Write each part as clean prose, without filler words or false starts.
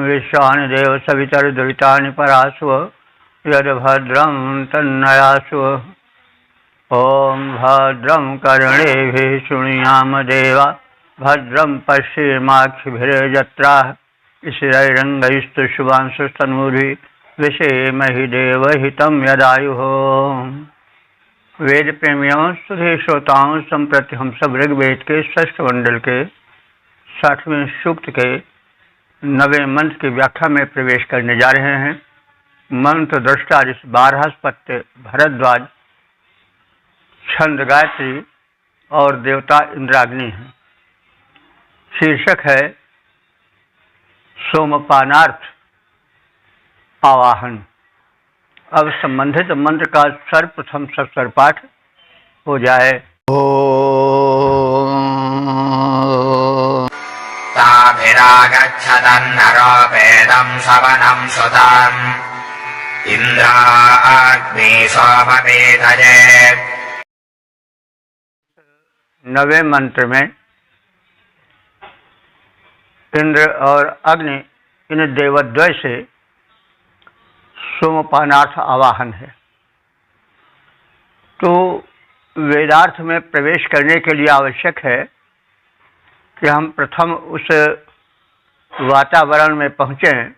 विश्वानि देव सवितर्दुरितानि परासु यद्भद्रं तन्नयासु। ॐ भद्रं कर्णेभिः शृणुयाम देवा भद्रं पश्येमाक्षिभिर्यजत्राः स्थिरैरङ्गैस्तु शुभांशुस्तनूभिः विषेमहि देवहितं यदायुः। वेद प्रेमियों सुधे श्रोताओं, संप्रति हम सब ऋग्वेद के षष्ठ मंडल के 60वें सूक्त के 9वें मंत्र की व्याख्या में प्रवेश करने जा रहे हैं। मंत्र दृष्टा जिस बारहस्पत्य, भरद्वाज, छंद गायत्री और देवता इंद्राग्नि है। शीर्षक है सोमपानार्थ आवाहन। अब संबंधित मंत्र का सर्वप्रथम सस्वर पाठ हो जाए। ताभिरागच्छदन्नरोपेदं सवनं सुतम् इन्द्राग्नि सोमपीतये। 9वें मंत्र में इंद्र और अग्नि इन देवद्वय से सोमपानार्थ आवाहन है। तो वेदार्थ में प्रवेश करने के लिए आवश्यक है कि हम प्रथम उस वातावरण में पहुँचें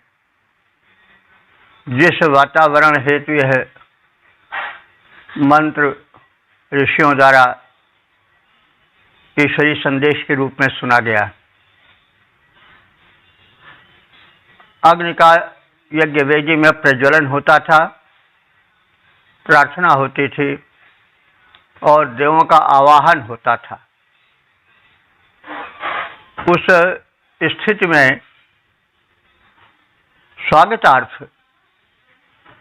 जिस वातावरण हेतु यह मंत्र ऋषियों द्वारा ईश्वरी संदेश के रूप में सुना गया। अग्नि का यज्ञ वेदी में प्रज्वलन होता था, प्रार्थना होती थी और देवों का आवाहन होता था। उस स्थिति में स्वागतार्थ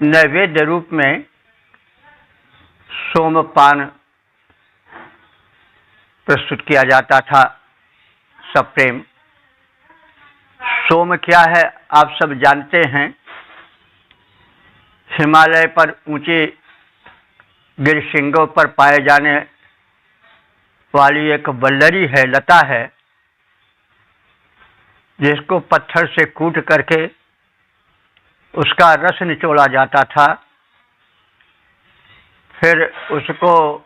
नैवेद्य रूप में सोमपान प्रस्तुत किया जाता था सप्रेम। सोम क्या है आप सब जानते हैं। हिमालय पर ऊंची गिरशृंगों पर पाए जाने वाली एक वल्लरी है, लता है, जिसको पत्थर से कूट करके उसका रस निचोड़ा जाता था। फिर उसको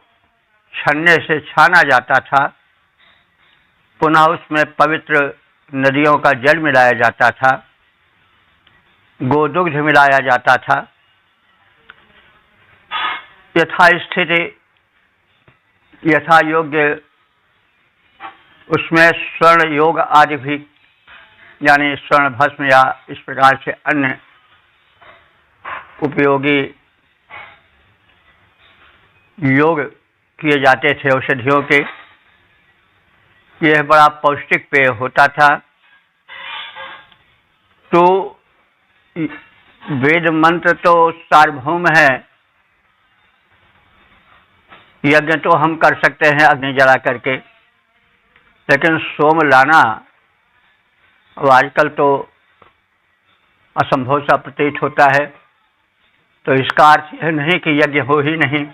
छन्ने से छाना जाता था। पुनः उसमें पवित्र नदियों का जल मिलाया जाता था, गोदुग्ध मिलाया जाता था। यथा स्थिति, यथा योग्य उसमें स्वर्ण योग आदि भी, यानी स्वर्ण भस्म या इस प्रकार से अन्य उपयोगी योग किए जाते थे औषधियों के। यह बड़ा पौष्टिक पेय होता था। तो वेद मंत्र तो सार्वभौम है, यज्ञ तो हम कर सकते हैं अग्नि जला करके, लेकिन सोम लाना अब आजकल तो असंभव सा प्रतीत होता है। तो इसका अर्थ यह नहीं कि यज्ञ हो ही नहीं।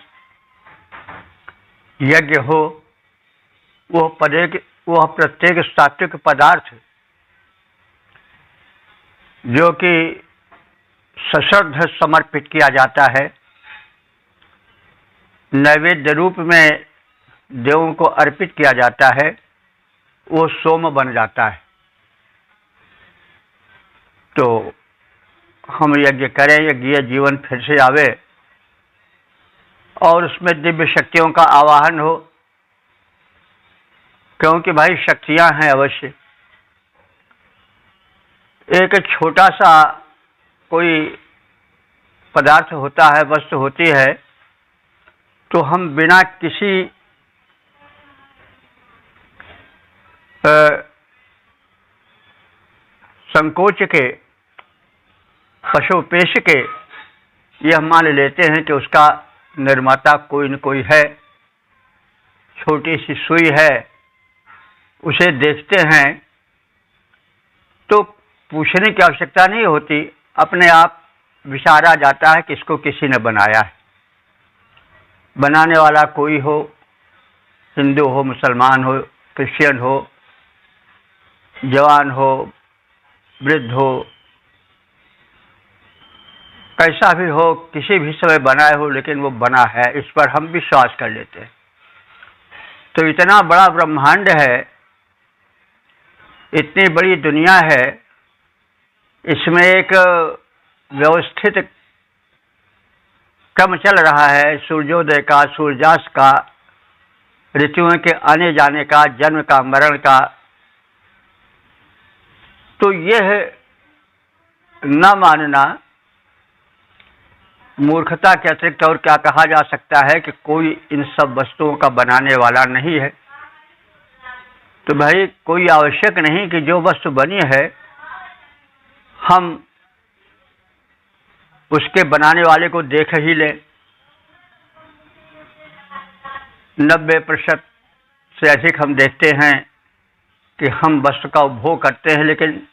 यज्ञ हो, वह प्रत्येक सात्विक पदार्थ जो कि सश्रद्ध समर्पित किया जाता है, नैवेद्य रूप में देवों को अर्पित किया जाता है, वो सोम बन जाता है। तो हम यज्ञ करें, यज्ञ जीवन फिर से आवे और उसमें दिव्य शक्तियों का आवाहन हो, क्योंकि भाई शक्तियां हैं अवश्य। एक छोटा सा कोई पदार्थ होता है, वस्तु होती है, तो हम बिना किसी संकोच के, पशुपेश के यह मान लेते हैं कि उसका निर्माता कोई न कोई है। छोटी सी सुई है, उसे देखते हैं तो पूछने की आवश्यकता नहीं होती, अपने आप विचारा जाता है कि इसको किसी ने बनाया है। बनाने वाला कोई हो, हिंदू हो, मुसलमान हो, क्रिश्चियन हो, जवान हो, वृद्ध हो, कैसा भी हो, किसी भी समय बनाए हो, लेकिन वो बना है, इस पर हम विश्वास कर लेते हैं। तो इतना बड़ा ब्रह्मांड है, इतनी बड़ी दुनिया है, इसमें एक व्यवस्थित क्रम चल रहा है, सूर्योदय का, सूर्यास्त का, ऋतुओं के आने जाने का, जन्म का, मरण का। तो यह न मानना मूर्खता के अतिरिक्त और क्या कहा जा सकता है कि कोई इन सब वस्तुओं का बनाने वाला नहीं है। तो भाई कोई आवश्यक नहीं कि जो वस्तु बनी है हम उसके बनाने वाले को देख ही लें। 90% से अधिक हम देखते हैं कि हम वस्तु का उपभोग करते हैं, लेकिन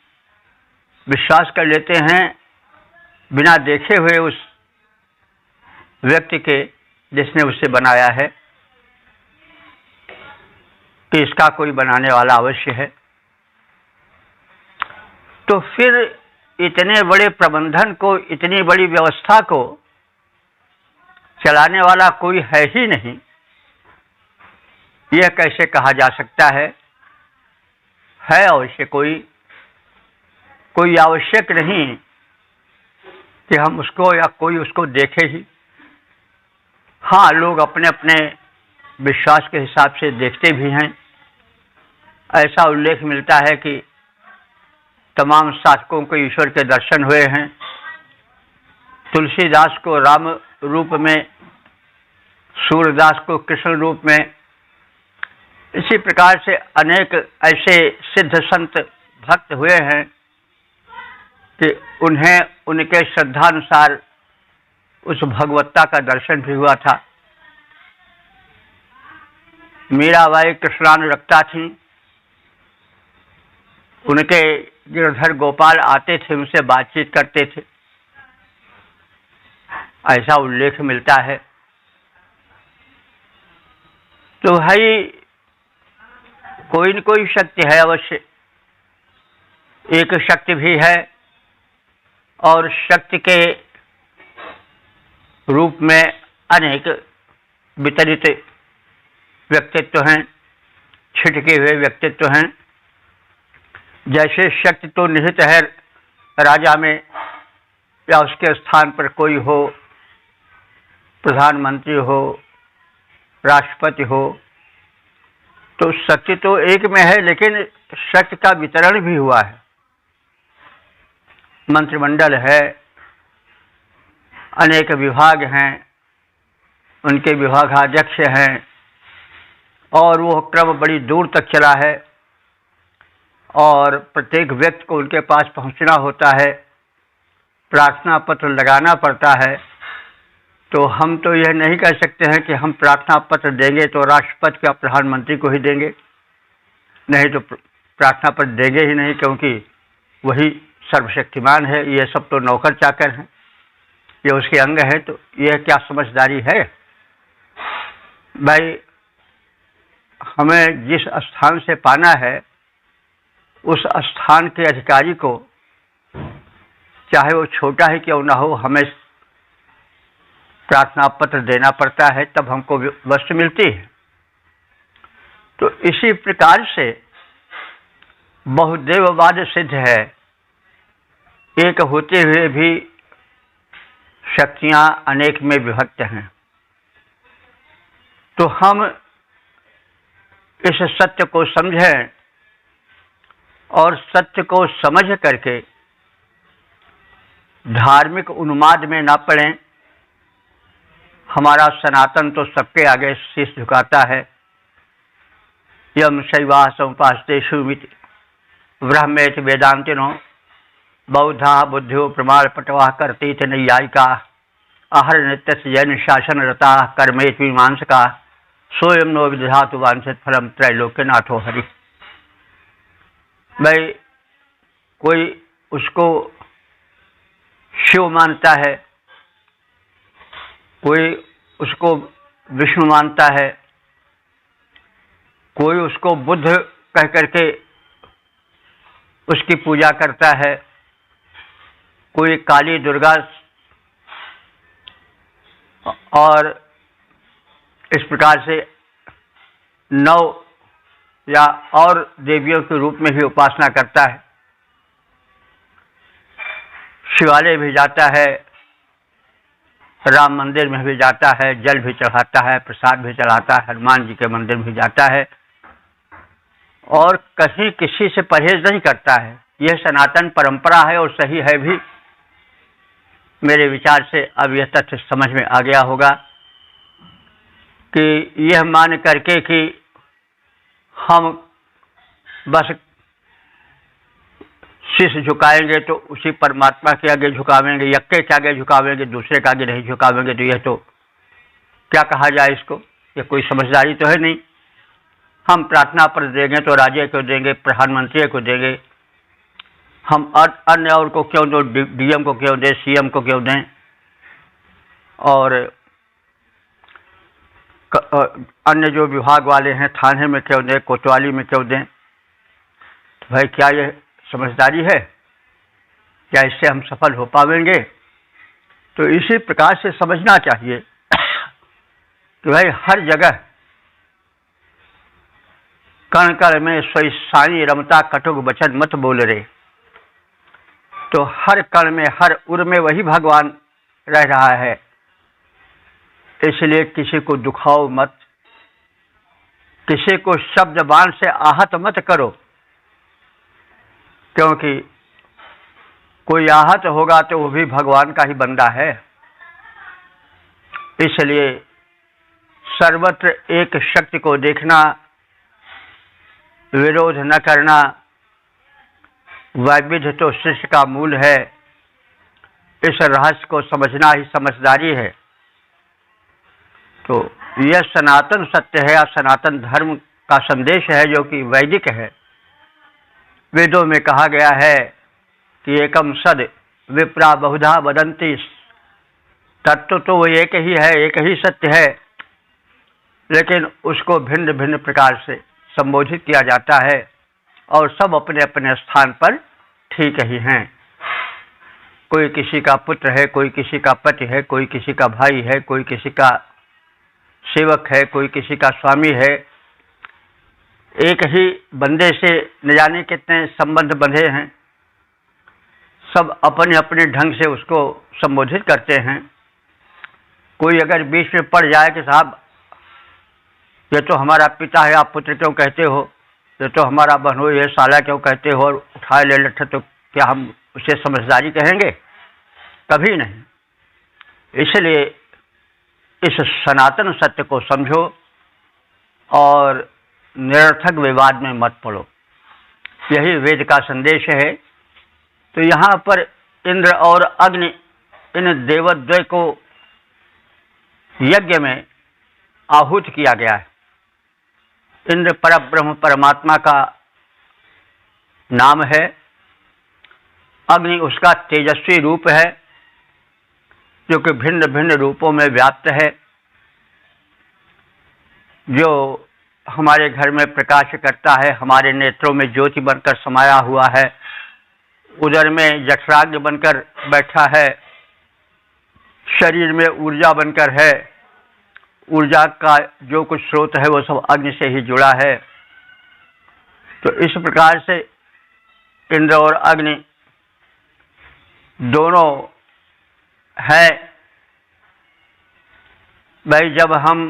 विश्वास कर लेते हैं बिना देखे हुए उस व्यक्ति के जिसने उसे बनाया है कि इसका कोई बनाने वाला अवश्य है। तो फिर इतने बड़े प्रबंधन को, इतनी बड़ी व्यवस्था को चलाने वाला कोई है ही नहीं, यह कैसे कहा जा सकता है? है अवश्य कोई आवश्यक नहीं कि हम उसको या कोई उसको देखे ही। हाँ, लोग अपने अपने विश्वास के हिसाब से देखते भी हैं। ऐसा उल्लेख मिलता है कि तमाम साधकों को ईश्वर के दर्शन हुए हैं। तुलसीदास को राम रूप में, सूरदास को कृष्ण रूप में, इसी प्रकार से अनेक ऐसे सिद्ध संत भक्त हुए हैं कि उन्हें उनके श्रद्धानुसार उस भगवत्ता का दर्शन भी हुआ था। मीराबाई कृष्णानुरक्ता थी, उनके गिरधर गोपाल आते थे, उनसे बातचीत करते थे, ऐसा उल्लेख मिलता है। तो भाई कोई न कोई शक्ति है अवश्य, एक शक्ति भी है, और शक्ति के रूप में अनेक वितरित व्यक्तित्व हैं, छिटके हुए व्यक्तित्व हैं। जैसे शक्ति तो निहित है राजा में, या उसके स्थान पर कोई हो, प्रधानमंत्री हो, राष्ट्रपति हो, तो शक्ति तो एक में है, लेकिन शक्ति का वितरण भी हुआ है। मंत्रिमंडल है, अनेक विभाग हैं, उनके विभागाध्यक्ष हैं, और वो क्रम बड़ी दूर तक चला है, और प्रत्येक व्यक्ति को उनके पास पहुंचना होता है, प्रार्थना पत्र लगाना पड़ता है। तो हम तो यह नहीं कह सकते हैं कि हम प्रार्थना पत्र देंगे तो राष्ट्रपति या प्रधानमंत्री को ही देंगे, नहीं तो प्रार्थना पत्र देंगे ही नहीं, क्योंकि वही सर्वशक्तिमान है, ये सब तो नौकर चाकर हैं, ये उसके अंग है। तो यह क्या समझदारी है? भाई हमें जिस स्थान से पाना है उस स्थान के अधिकारी को, चाहे वो छोटा ही क्यों ना हो, हमें प्रार्थना पत्र देना पड़ता है, तब हमको वस्तु मिलती है। तो इसी प्रकार से बहुदेववाद सिद्ध है, एक होते हुए भी शक्तियां अनेक में विभक्त हैं। तो हम इस सत्य को समझें और सत्य को समझ करके धार्मिक उन्माद में ना पड़ें। हमारा सनातन तो सबके आगे शीश झुकाता है। यम शैवा समुपास्तेषु ब्रह्मेति वेदांतिनो बौद्धा बुद्धियो प्रमाण पटवा करतीत नैयायिका आहर नित्य जैन शासन रता कर्मेत मीमांसका सोयम नो विदधातु वांछित फलम त्रैलोक्यनाथो हरि। भाई कोई उसको शिव मानता है, कोई उसको विष्णु मानता है, कोई उसको बुद्ध कह करके उसकी पूजा करता है, कोई काली दुर्गा और इस प्रकार से 9 या और देवियों के रूप में भी उपासना करता है। शिवालय भी जाता है, राम मंदिर में भी जाता है, जल भी चढ़ाता है, प्रसाद भी चढ़ाता है, हनुमान जी के मंदिर में भी जाता है और कहीं किसी से परहेज नहीं करता है। यह सनातन परंपरा है और सही है भी। मेरे विचार से अब यह तथ्य समझ में आ गया होगा कि यह मान करके कि हम बस शीश झुकाएंगे तो उसी परमात्मा के आगे झुकावेंगे, यक्के के आगे झुकावेंगे, दूसरे के आगे नहीं झुकावेंगे, तो यह तो क्या कहा जाए इसको, यह कोई समझदारी तो है नहीं। हम प्रार्थना पर देंगे तो राजे को देंगे, प्रधानमंत्री को देंगे, हम अन्य और को क्यों दो, डीएम को क्यों दें, सीएम को क्यों दें, और अन्य जो विभाग वाले हैं थाने में क्यों दें, कोतवाली में क्यों दें। तो भाई क्या यह समझदारी है? क्या इससे हम सफल हो पाएंगे? तो इसी प्रकार से समझना चाहिए कि भाई हर जगह कण कण में सोई साई रमता, कटुक वचन मत बोल रे। तो हर कण में, हर उर में वही भगवान रह रहा है। इसलिए किसी को दुखाओ मत, किसी को शब्द बाण से आहत मत करो, क्योंकि कोई आहत होगा तो वो भी भगवान का ही बंदा है। इसलिए सर्वत्र एक शक्ति को देखना, विरोध न करना, वैविध्य तो सृष्टि का मूल है। इस रहस्य को समझना ही समझदारी है। तो यह सनातन सत्य है और सनातन धर्म का संदेश है जो कि वैदिक है। वेदों में कहा गया है कि एकम सद विप्रा बहुधा वदंती। तत्व तो वो एक ही है, एक ही सत्य है, लेकिन उसको भिन्न भिन्न प्रकार से संबोधित किया जाता है और सब अपने अपने स्थान पर ठीक ही हैं। कोई किसी का पुत्र है, कोई किसी का पति है, कोई किसी का भाई है, कोई किसी का सेवक है, कोई किसी का स्वामी है। एक ही बंदे से न जाने कितने संबंध बंधे हैं, सब अपने अपने ढंग से उसको संबोधित करते हैं। कोई अगर बीच में पड़ जाए कि साहब ये तो हमारा पिता है, आप पुत्र क्यों कहते हो, ये तो हमारा बहन हो, ये साला क्यों कहते हो, और उठाए ले लट्ठे, तो क्या हम उसे समझदारी कहेंगे? कभी नहीं। इसलिए इस सनातन सत्य को समझो और निरर्थक विवाद में मत पड़ो। यही वेद का संदेश है। तो यहाँ पर इंद्र और अग्नि, इन देवद्वय को यज्ञ में आहूत किया गया है। इंद्र परब्रह्म परमात्मा का नाम है, अग्नि उसका तेजस्वी रूप है जो कि भिन्न भिन्न रूपों में व्याप्त है, जो हमारे घर में प्रकाश करता है, हमारे नेत्रों में ज्योति बनकर समाया हुआ है, उदर में जठराग्नि बनकर बैठा है, शरीर में ऊर्जा बनकर है। ऊर्जा का जो कुछ स्रोत है वो सब अग्नि से ही जुड़ा है। तो इस प्रकार से इंद्र और अग्नि दोनों है। भाई जब हम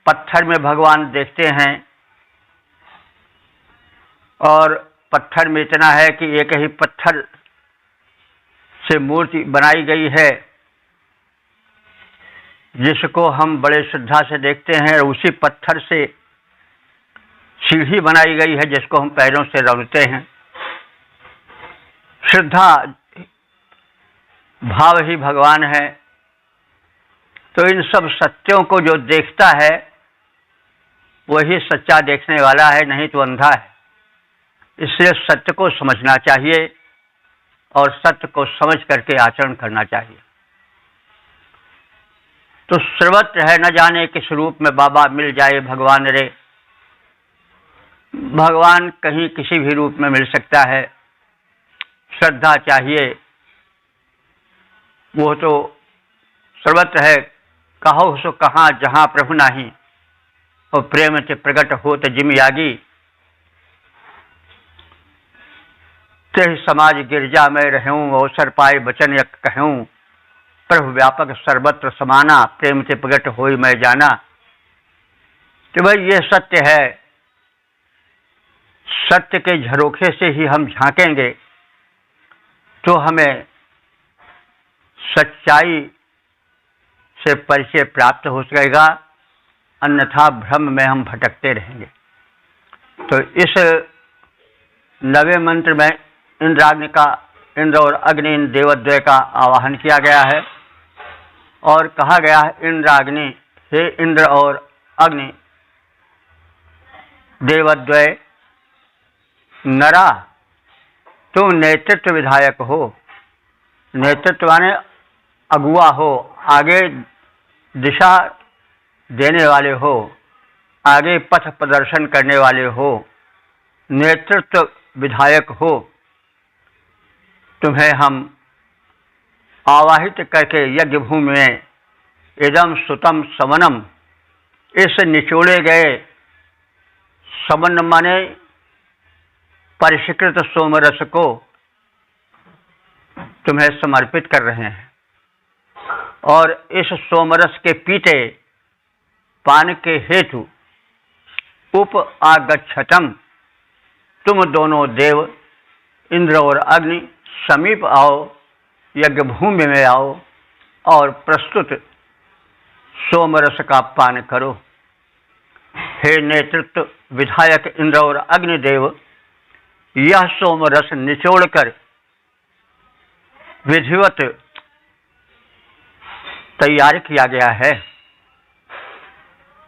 पत्थर में भगवान देखते हैं और पत्थर में इतना है कि एक ही पत्थर से मूर्ति बनाई गई है जिसको हम बड़े श्रद्धा से देखते हैं, और उसी पत्थर से सीढ़ी बनाई गई है जिसको हम पैरों से रगड़ते हैं। श्रद्धा भाव ही भगवान है। तो इन सब सत्यों को जो देखता है वही सच्चा देखने वाला है, नहीं तो अंधा है। इसलिए सत्य को समझना चाहिए और सत्य को समझ करके आचरण करना चाहिए। तो सर्वत्र है, न जाने किस रूप में बाबा मिल जाए भगवान रे। भगवान कहीं किसी भी रूप में मिल सकता है। श्रद्धा चाहिए, वो तो सर्वत्र है, कहो सो कहाँ जहाँ प्रभु नाही, और प्रेम से प्रकट हो तो जिम यागी। तेह समाज गिरजा में रहूं, अवसर पाए वचन यक कहूं, प्रभु व्यापक सर्वत्र समाना, प्रेम से प्रकट होई मैं जाना। तो भाई ये सत्य है, सत्य के झरोखे से ही हम झांकेंगे तो हमें सच्चाई से परिचय प्राप्त हो सकेगा, अन्यथा भ्रम में हम भटकते रहेंगे। तो इस 9वें मंत्र में इंद्र और अग्नि, इन देवद्वय का आवाहन किया गया है और कहा गया है, इंद्राग्नि, हे इंद्र और अग्नि देवद्वय, नरा तुम नेतृत्व विधायक हो। नेतृत्व माने अगुआ हो, आगे दिशा देने वाले हो, आगे पथ प्रदर्शन करने वाले हो, नेतृत्व विधायक हो। तुम्हें हम आवाहित करके यज्ञ भूमि में इदम सुतम समनम, इस निचोड़े गए, समन माने परिष्कृत सोमरस को तुम्हें समर्पित कर रहे हैं, और इस सोमरस के पीते पान के हेतु उप आगच्छतम, तुम दोनों देव इंद्र और अग्नि समीप आओ, यज्ञ भूमि में आओ और प्रस्तुत सोमरस का पान करो। हे नेतृत्व विधायक इंद्र और अग्निदेव, यह सोमरस निचोड़कर विधिवत तैयार किया गया है,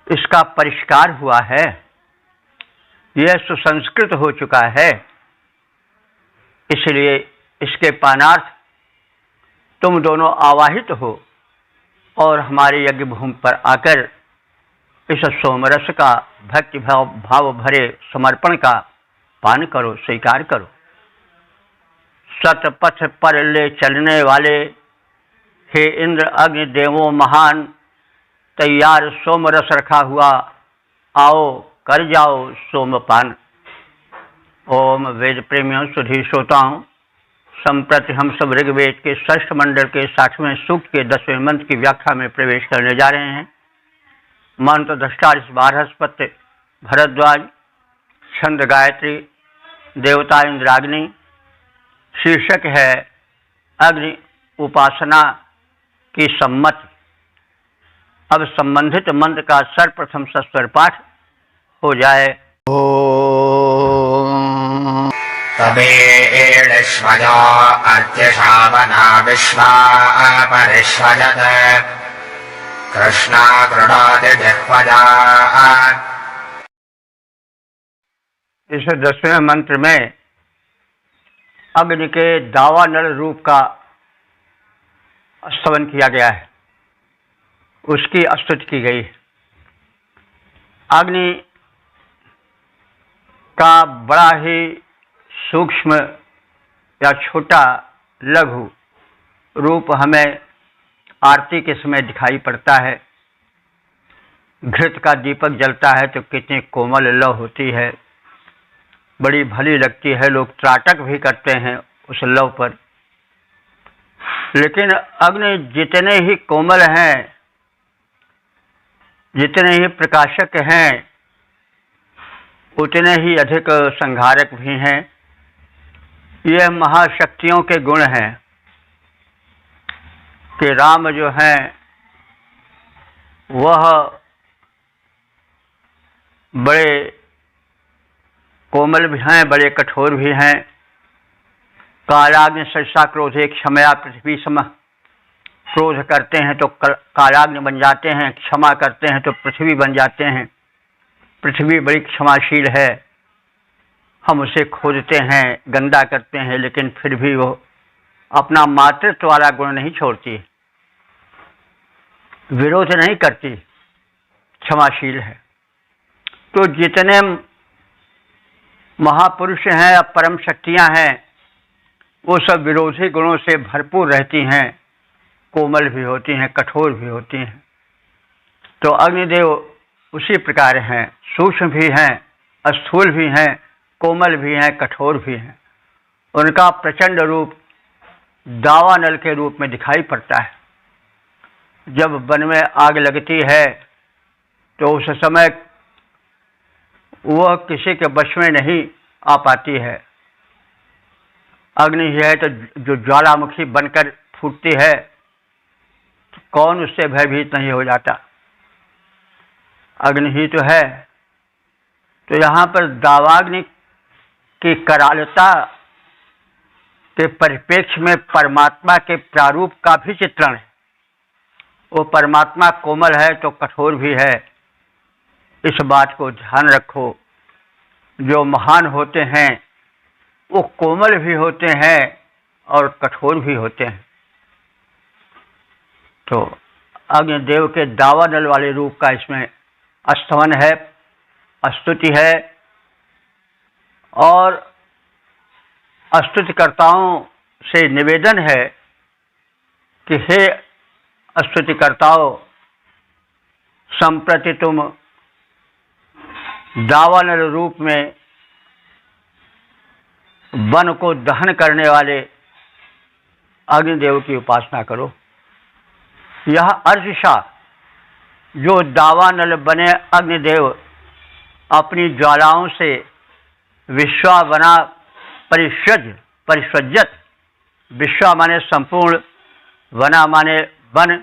इसका परिष्कार हुआ है, यह सुसंस्कृत हो चुका है, इसलिए इसके पानार्थ तुम दोनों आवाहित हो और हमारे यज्ञ भूमि पर आकर इस सोमरस का भक्ति भाव भरे समर्पण का पान करो, स्वीकार करो। सतपथ पर ले चलने वाले हे इंद्र अग्नि देवों महान, तैयार सोमरस रखा हुआ, आओ कर जाओ सोमपान। ओम वेद प्रेमियों सुधी श्रोताओं, संप्रति हम सब ऋग्वेद के षष्ठ मंडल के 60वें सूक्त के 10वें मंत्र की व्याख्या में प्रवेश करने जा रहे हैं। मंत्र दृष्टा बारहस्पत्य भरद्वाज, छंद गायत्री, देवता इंद्राग्नि, शीर्षक है अग्नि उपासना की सम्मत। अब संबंधित मंत्र का सर्वप्रथम सस्वर पाठ हो जाए। ओम तबेश्वजा अर्त्यशावना विश्वा परिष्वजत कृष्णा कृणाति जिह्वजा। इस 10वें मंत्र में अग्नि के दावानल रूप का स्तवन किया गया है, उसकी स्तुति की गई। अग्नि का बड़ा ही सूक्ष्म या छोटा लघु रूप हमें आरती के समय दिखाई पड़ता है। घृत का दीपक जलता है तो कितनी कोमल लौ होती है, बड़ी भली लगती है, लोग त्राटक भी करते हैं उस लौ पर। लेकिन अग्नि जितने ही कोमल हैं, जितने ही प्रकाशक हैं, उतने ही अधिक संहारक भी हैं। यह महाशक्तियों के गुण हैं कि राम जो हैं वह बड़े कोमल भी हैं, बड़े कठोर भी हैं। कालाग्नि सरिसा क्रोधे क्षमया पृथ्वी सम, क्रोध करते हैं तो कालाग्नि बन जाते हैं, क्षमा करते हैं तो पृथ्वी बन जाते हैं। पृथ्वी बड़ी क्षमाशील है, हम उसे खोदते हैं, गंदा करते हैं, लेकिन फिर भी वो अपना मातृत्व वाला गुण नहीं छोड़ती, विरोध नहीं करती, क्षमाशील है। तो जितने महापुरुष हैं या परम शक्तियां हैं, वो सब विरोधी गुणों से भरपूर रहती हैं, कोमल भी होती हैं, कठोर भी होती हैं। तो अग्निदेव उसी प्रकार हैं, सूक्ष्म भी हैं, स्थूल भी हैं, कोमल भी हैं, कठोर भी हैं। उनका प्रचंड रूप दावानल के रूप में दिखाई पड़ता है। जब वन में आग लगती है तो उस समय वह किसी के वश में नहीं आ पाती है। अग्नि है तो जो ज्वालामुखी बनकर फूटती है, तो कौन उससे भयभीत नहीं हो जाता। अग्नि ही तो है। तो यहाँ पर दावाग्नि की करालता के परिप्रेक्ष्य में परमात्मा के प्रारूप का भी चित्रण है। वो परमात्मा कोमल है तो कठोर भी है। इस बात को ध्यान रखो। जो महान होते हैं वो कोमल भी होते हैं और कठोर भी होते हैं। तो अग्निदेव के दावानल वाले रूप का इसमें स्तवन है, स्तुति है। और स्तुतिकर्ताओं से निवेदन है कि हे स्तुतिकर्ताओं, संप्रति तुम दावानल रूप में वन को दहन करने वाले अग्निदेव की उपासना करो। यह अर्षा जो दावानल बने अग्निदेव अपनी ज्वालाओं से विश्वा बना परिस्वज्जत, विश्वा माने संपूर्ण, वना माने वन,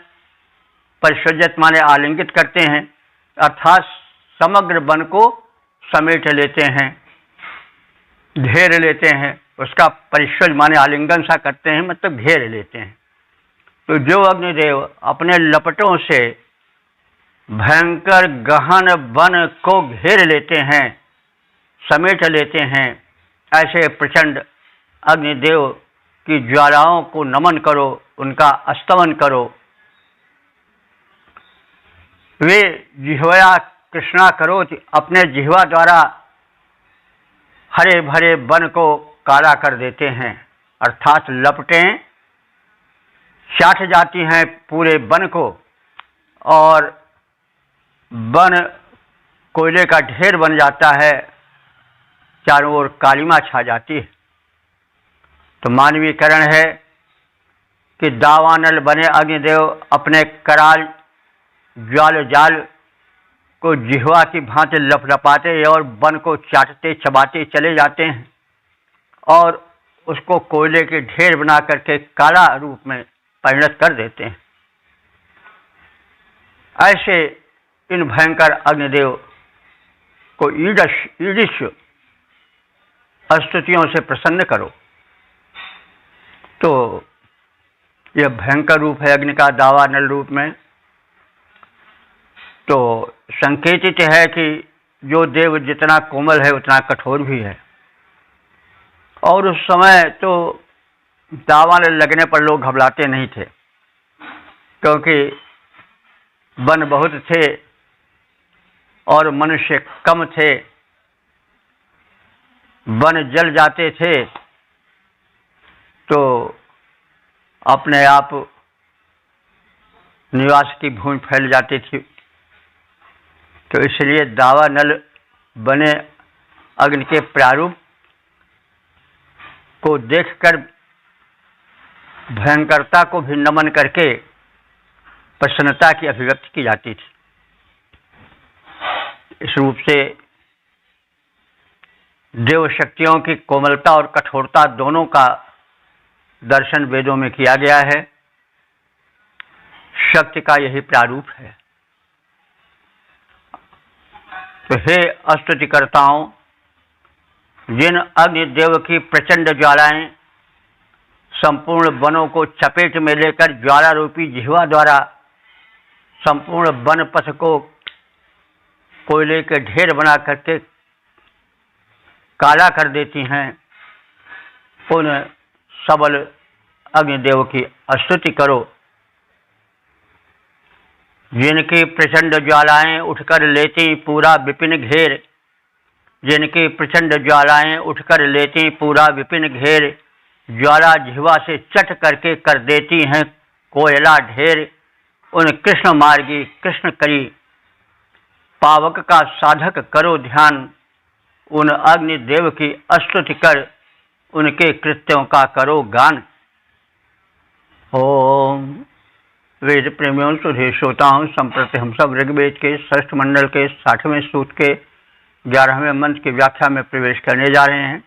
परिस्वज्जत माने आलिंगित करते हैं, अर्थात समग्र वन को समेट लेते हैं, घेर लेते हैं। उसका परिस्वज माने आलिंगन सा करते हैं, मतलब घेर लेते हैं। तो जो अग्निदेव अपने लपटों से भयंकर गहन वन को घेर लेते हैं, समेट लेते हैं, ऐसे प्रचंड अग्निदेव की ज्वालाओं को नमन करो, उनका स्तवन करो। वे जिह्वया कृष्णा करो, अपने जिह्वा द्वारा हरे भरे वन को काला कर देते हैं, अर्थात लपटें चाट जाती हैं पूरे वन को और वन कोयले का ढेर बन जाता है, चारों ओर कालिमा छा जाती है। तो मानवीकरण है कि दावानल बने अग्निदेव अपने कराल ज्वाल जाल को जिह्वा की भांति लपलपाते और वन को चाटते चबाते चले जाते हैं और उसको कोयले के ढेर बना करके काला रूप में परिणत कर देते हैं। ऐसे इन भयंकर अग्निदेव को ईडिश स्तुतियों से प्रसन्न करो। तो यह भयंकर रूप है अग्नि का दावानल रूप में। तो संकेतित है कि जो देव जितना कोमल है उतना कठोर भी है। और उस समय तो दावानल लगने पर लोग घबराते नहीं थे, क्योंकि वन बहुत थे और मनुष्य कम थे। वन जल जाते थे तो अपने आप निवास की भूमि फैल जाती थी। तो इसलिए दावानल बने अग्नि के प्रारूप को देखकर भयंकरता को भी नमन करके प्रसन्नता की अभिव्यक्ति की जाती थी। इस रूप से देव शक्तियों की कोमलता और कठोरता दोनों का दर्शन वेदों में किया गया है। शक्ति का यही प्रारूप है। तो हे स्तुतिकर्ताओं, जिन अग्निदेव की प्रचंड ज्वालाएं संपूर्ण वनों को चपेट में लेकर ज्वाला रूपी जिह्वा द्वारा संपूर्ण वन पथ को कोयले के ढेर बना करके काला कर देती हैं, उन सबल अग्निदेव की स्तुति करो। जिनकी प्रचंड ज्वालाएं उठकर लेती पूरा विपिन घेर, जिनकी प्रचंड ज्वालाएं उठकर लेती पूरा विपिन घेर, ज्वाला जिह्वा से चट करके कर देती हैं कोयला ढेर। उन कृष्ण मार्गी कृष्ण करी पावक का साधक करो ध्यान, उन अग्निदेव की स्तुति कर उनके कृत्यों का करो गान। ओम वेद प्रेमियों सुधे श्रोताओं, संप्रति हम सब ऋग्वेद के षष्ठ मंडल के 60वें सूक्त के 11वें मंत्र की व्याख्या में प्रवेश करने जा रहे हैं।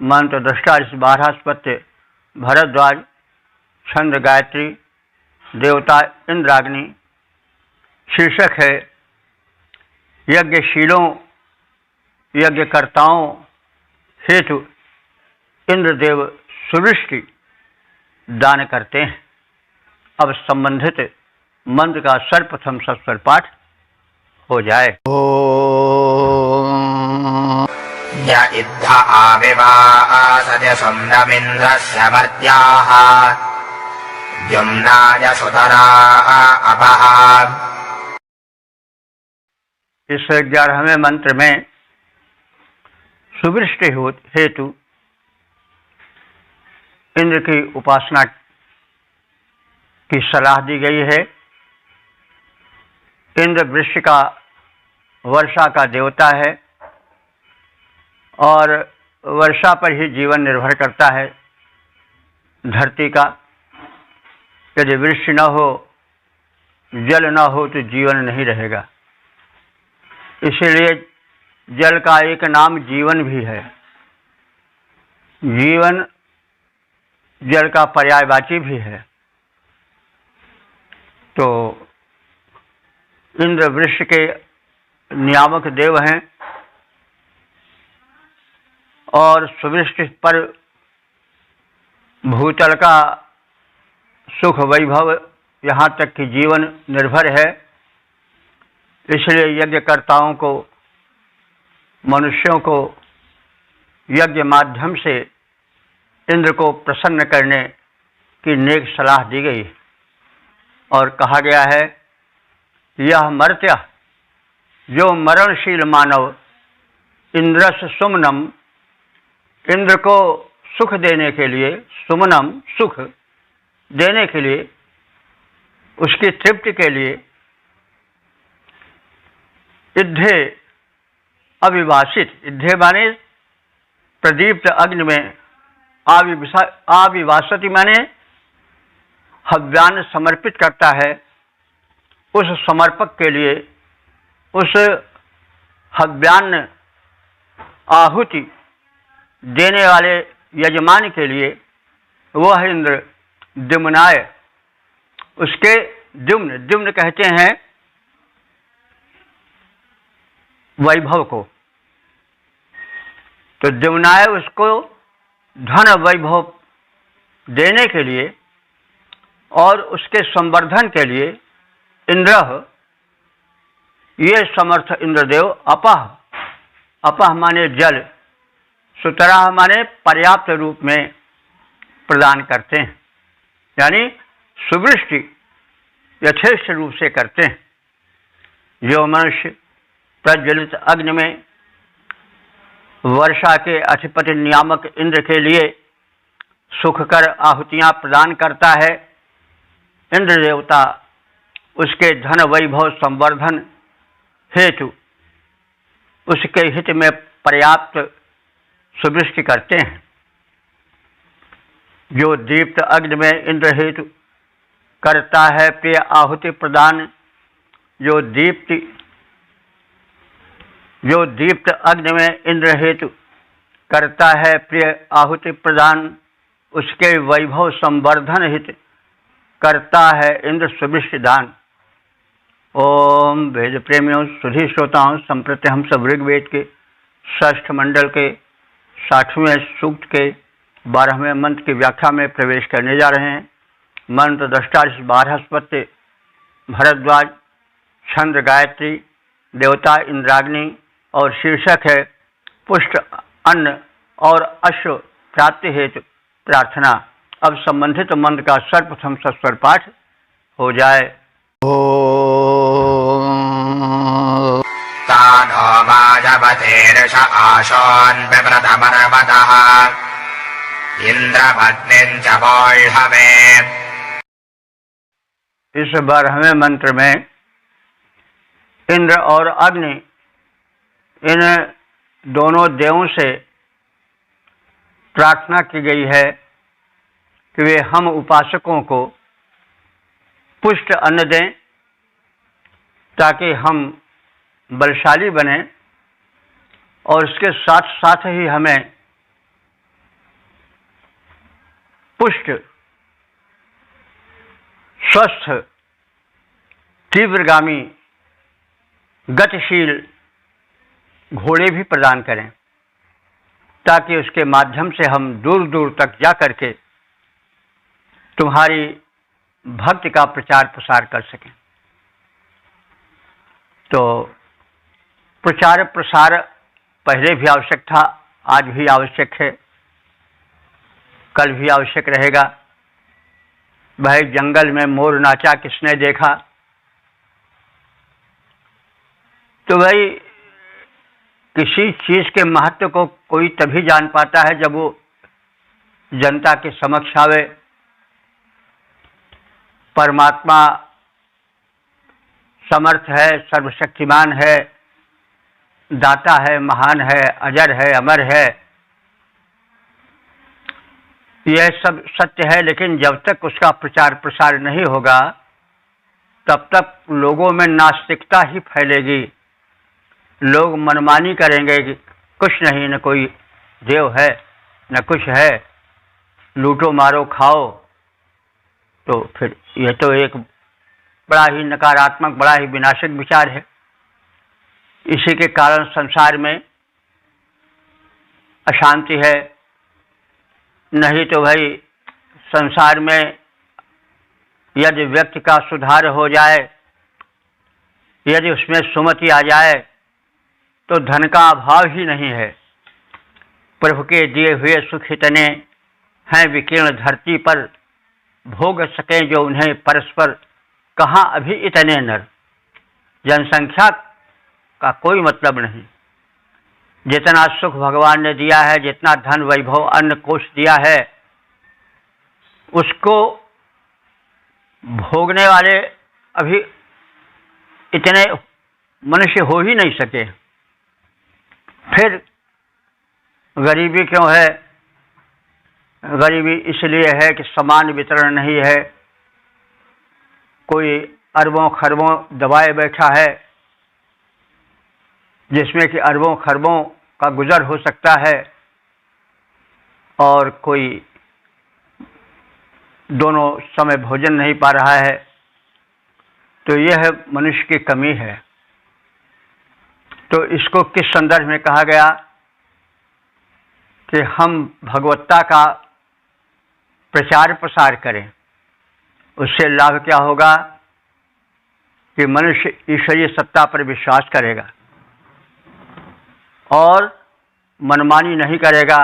मंत्र दृष्टा इस बारहस्पत्य भरद्वाज, छंद गायत्री, देवता इंद्राग्नि। शीर्षक है यज्ञशीलों यज्ञकर्ताओं हेतु इंद्रदेव सुवृष्टि दान करते हैं। अब संबंधित मंत्र का सर्वप्रथम सस्वर पाठ हो जाए। य इद्ध आविवासद्य सुम्नमिन्द्रस्य मर्त्याः द्युम्नाय सुतरा अपः। इस 11वें मंत्र में सुवृष्टि हेतु इंद्र की उपासना की सलाह दी गई है। इंद्र वृक्ष का, वर्षा का देवता है और वर्षा पर ही जीवन निर्भर करता है धरती का। यदि वृक्ष न हो, जल न हो तो जीवन नहीं रहेगा। इसलिए जल का एक नाम जीवन भी है। जीवन जल का पर्यायवाची भी है। तो इंद्र वृक्ष के नियामक देव हैं और सुवृष्टि पर भूतल का सुख वैभव, यहाँ तक कि जीवन निर्भर है। इसलिए यज्ञकर्ताओं को, मनुष्यों को यज्ञ माध्यम से इंद्र को प्रसन्न करने की नेक सलाह दी गई और कहा गया है यह मर्त्य जो मरणशील मानव इंद्रस सुमनम, इंद्र को सुख देने के लिए, सुमनम सुख देने के लिए, उसकी तृप्ति के लिए इद्धे अविवासित, इद्धे माने प्रदीप्त अग्नि में, आविवासति माने हव्यान्न समर्पित करता है। उस समर्पक के लिए, उस हव्यान्न आहुति देने वाले यजमान के लिए वह इंद्र द्युम्नाय, उसके द्युम्न, द्युम्न कहते हैं वैभव को, तो द्युम्नाय उसको धन वैभव देने के लिए और उसके संवर्धन के लिए इंद्र, ये समर्थ इंद्रदेव अपह, अपह माने जल, सुतराह माने पर्याप्त रूप में प्रदान करते हैं, यानी सुवृष्टि यथेष्ट रूप से करते हैं। जो मनुष्य प्रज्वलित अग्नि में वर्षा के अधिपति नियामक इंद्र के लिए सुखकर आहुतियां प्रदान करता है, इंद्र देवता उसके धन वैभव संवर्धन हेतु उसके हित में पर्याप्त सुवृष्टि करते हैं। जो दीप्त अग्नि में इंद्र हेतु करता है प्रिय आहुति प्रदान, जो दीप्त अग्नि में इंद्र हेतु करता है प्रिय आहुति प्रदान, उसके वैभव संवर्धन हित करता है इंद्र सुवृष्टि दान। ओम वेद प्रेमियों सुधी श्रोताओं, संप्रति हम सब ऋग्वेद के षष्ठ मंडल के 60वें सूक्त के 12वें मंत्र की व्याख्या में प्रवेश करने जा रहे हैं। मंत्र दृष्टा बारहस्पत्य भरद्वाज, छंद गायत्री, देवता इंद्राग्नि और शीर्षक है पुष्ट अन्न और अश्व प्राप्ति हेतु प्रार्थना। अब संबंधित मंत्र का सर्वप्रथम सस्वर पाठ हो जाए। तानो वाजपतेर्ष आशोन् बिभ्रतमर्वतः इंद्रपत्नीं च वोढवे। इस 12वें मंत्र में इंद्र और अग्नि, इन दोनों देवों से प्रार्थना की गई है कि वे हम उपासकों को पुष्ट अन्न दें ताकि हम बलशाली बने, और इसके साथ साथ ही हमें पुष्ट, स्वस्थ, तीव्रगामी, गतिशील घोड़े भी प्रदान करें ताकि उसके माध्यम से हम दूर दूर तक जा करके तुम्हारी भक्ति का प्रचार प्रसार कर सकें। तो प्रचार प्रसार पहले भी आवश्यक था, आज भी आवश्यक है, कल भी आवश्यक रहेगा। भाई जंगल में मोर नाचा किसने देखा? तो भाई किसी चीज के महत्व को कोई तभी जान पाता है जब वो जनता के समक्ष आवे। परमात्मा समर्थ है, सर्वशक्तिमान है, दाता है, महान है, अजर है, अमर है, यह सब सत्य है। लेकिन जब तक उसका प्रचार प्रसार नहीं होगा तब तक लोगों में नास्तिकता ही फैलेगी। लोग मनमानी करेंगे कि कुछ नहीं, न कोई देव है न कुछ है, लूटो मारो खाओ। तो फिर यह तो एक बड़ा ही नकारात्मक, बड़ा ही विनाशक विचार है। इसी के कारण संसार में अशांति है। नहीं तो भाई संसार में यदि व्यक्ति का सुधार हो जाए, यदि उसमें सुमति आ जाए तो धन का अभाव ही नहीं है। प्रभु के दिए हुए सुख इतने हैं विकीर्ण धरती पर, भोग सकें जो उन्हें परस्पर, कहाँ अभी इतने नर। जनसंख्या का कोई मतलब नहीं। जितना सुख भगवान ने दिया है, जितना धन वैभव अन्न कोष दिया है, उसको भोगने वाले अभी इतने मनुष्य हो ही नहीं सके। फिर गरीबी क्यों है? गरीबी इसलिए है कि समान वितरण नहीं है। कोई अरबों खरबों दबाए बैठा है जिसमें कि अरबों खरबों का गुजर हो सकता है, और कोई दोनों समय भोजन नहीं पा रहा है। तो यह मनुष्य की कमी है। तो इसको किस संदर्भ में कहा गया कि हम भगवत्ता का प्रचार प्रसार करें? उससे लाभ क्या होगा कि मनुष्य ईश्वरीय सत्ता पर विश्वास करेगा और मनमानी नहीं करेगा,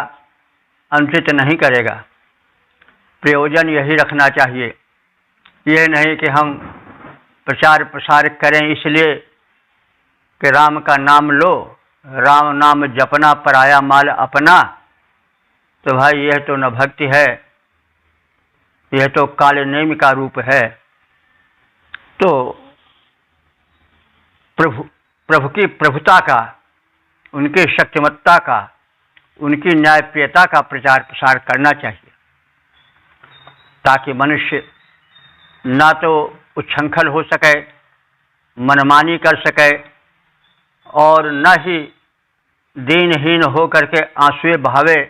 अनुचित नहीं करेगा। प्रयोजन यही रखना चाहिए। यह नहीं कि हम प्रचार प्रसार करें इसलिए कि राम का नाम लो, राम नाम जपना पराया माल अपना। तो भाई यह तो न भक्ति है, यह तो काले नेम का रूप है। तो प्रभु की प्रभुता का, उनकी शक्तिमत्ता का, उनकी न्यायप्रियता का प्रचार प्रसार करना चाहिए ताकि मनुष्य ना तो उच्छृंखल हो सके, मनमानी कर सके, और न ही दीनहीन हो करके आंसुए बहावे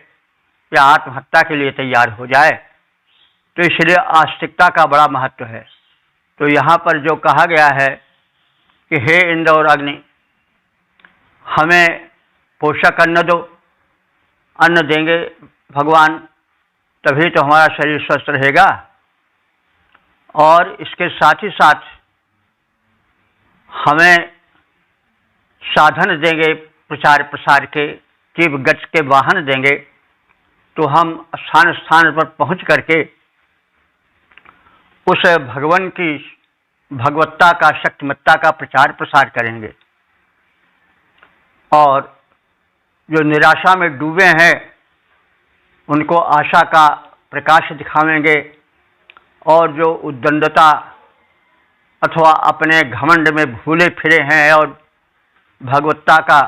या आत्महत्या के लिए तैयार हो जाए। तो इसलिए आस्तिकता का बड़ा महत्व है। तो यहाँ पर जो कहा गया है कि हे इंद्र और अग्नि, हमें पोषक अन्न दो, अन्न देंगे भगवान तभी तो हमारा शरीर स्वस्थ रहेगा, और इसके साथ ही साथ हमें साधन देंगे प्रचार प्रसार के, तीव्र गति के वाहन देंगे, तो हम स्थान स्थान पर पहुंच करके उस भगवान की भगवत्ता का, शक्तिमत्ता का प्रचार प्रसार करेंगे। और जो निराशा में डूबे हैं उनको आशा का प्रकाश दिखावेंगे, और जो उद्दंडता अथवा अपने घमंड में भूले फिरे हैं और भगवत्ता का,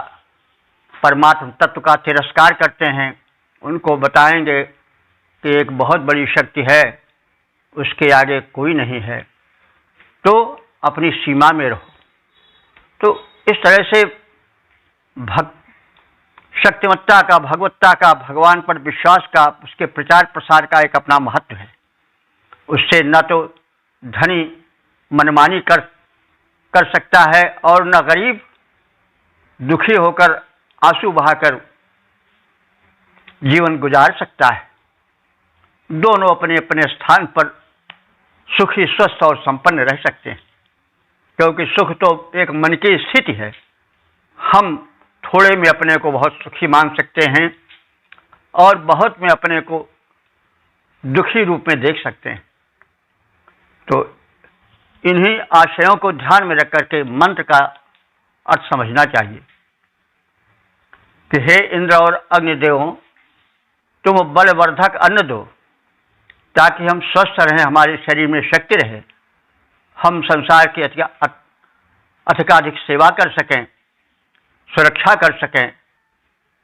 परमात्म तत्व का तिरस्कार करते हैं, उनको बताएंगे कि एक बहुत बड़ी शक्ति है, उसके आगे कोई नहीं है, तो अपनी सीमा में रहो। तो इस तरह से शक्तिमत्ता का, भगवत्ता का, भगवान पर विश्वास का, उसके प्रचार प्रसार का एक अपना महत्व है। उससे न तो धनी मनमानी कर सकता है और न गरीब दुखी होकर आंसू बहाकर जीवन गुजार सकता है। दोनों अपने अपने स्थान पर सुखी, स्वस्थ और संपन्न रह सकते हैं, क्योंकि सुख तो एक मन की स्थिति है। हम थोड़े में अपने को बहुत सुखी मान सकते हैं और बहुत में अपने को दुखी रूप में देख सकते हैं। तो इन्हीं आशयों को ध्यान में रख करके मंत्र का अर्थ समझना चाहिए कि हे इंद्र और अग्निदेवों, तुम बलवर्धक अन्न दो ताकि हम स्वस्थ रहें, हमारे शरीर में शक्ति रहे, हम संसार की अधिकाधिक सेवा कर सकें, सुरक्षा कर सकें,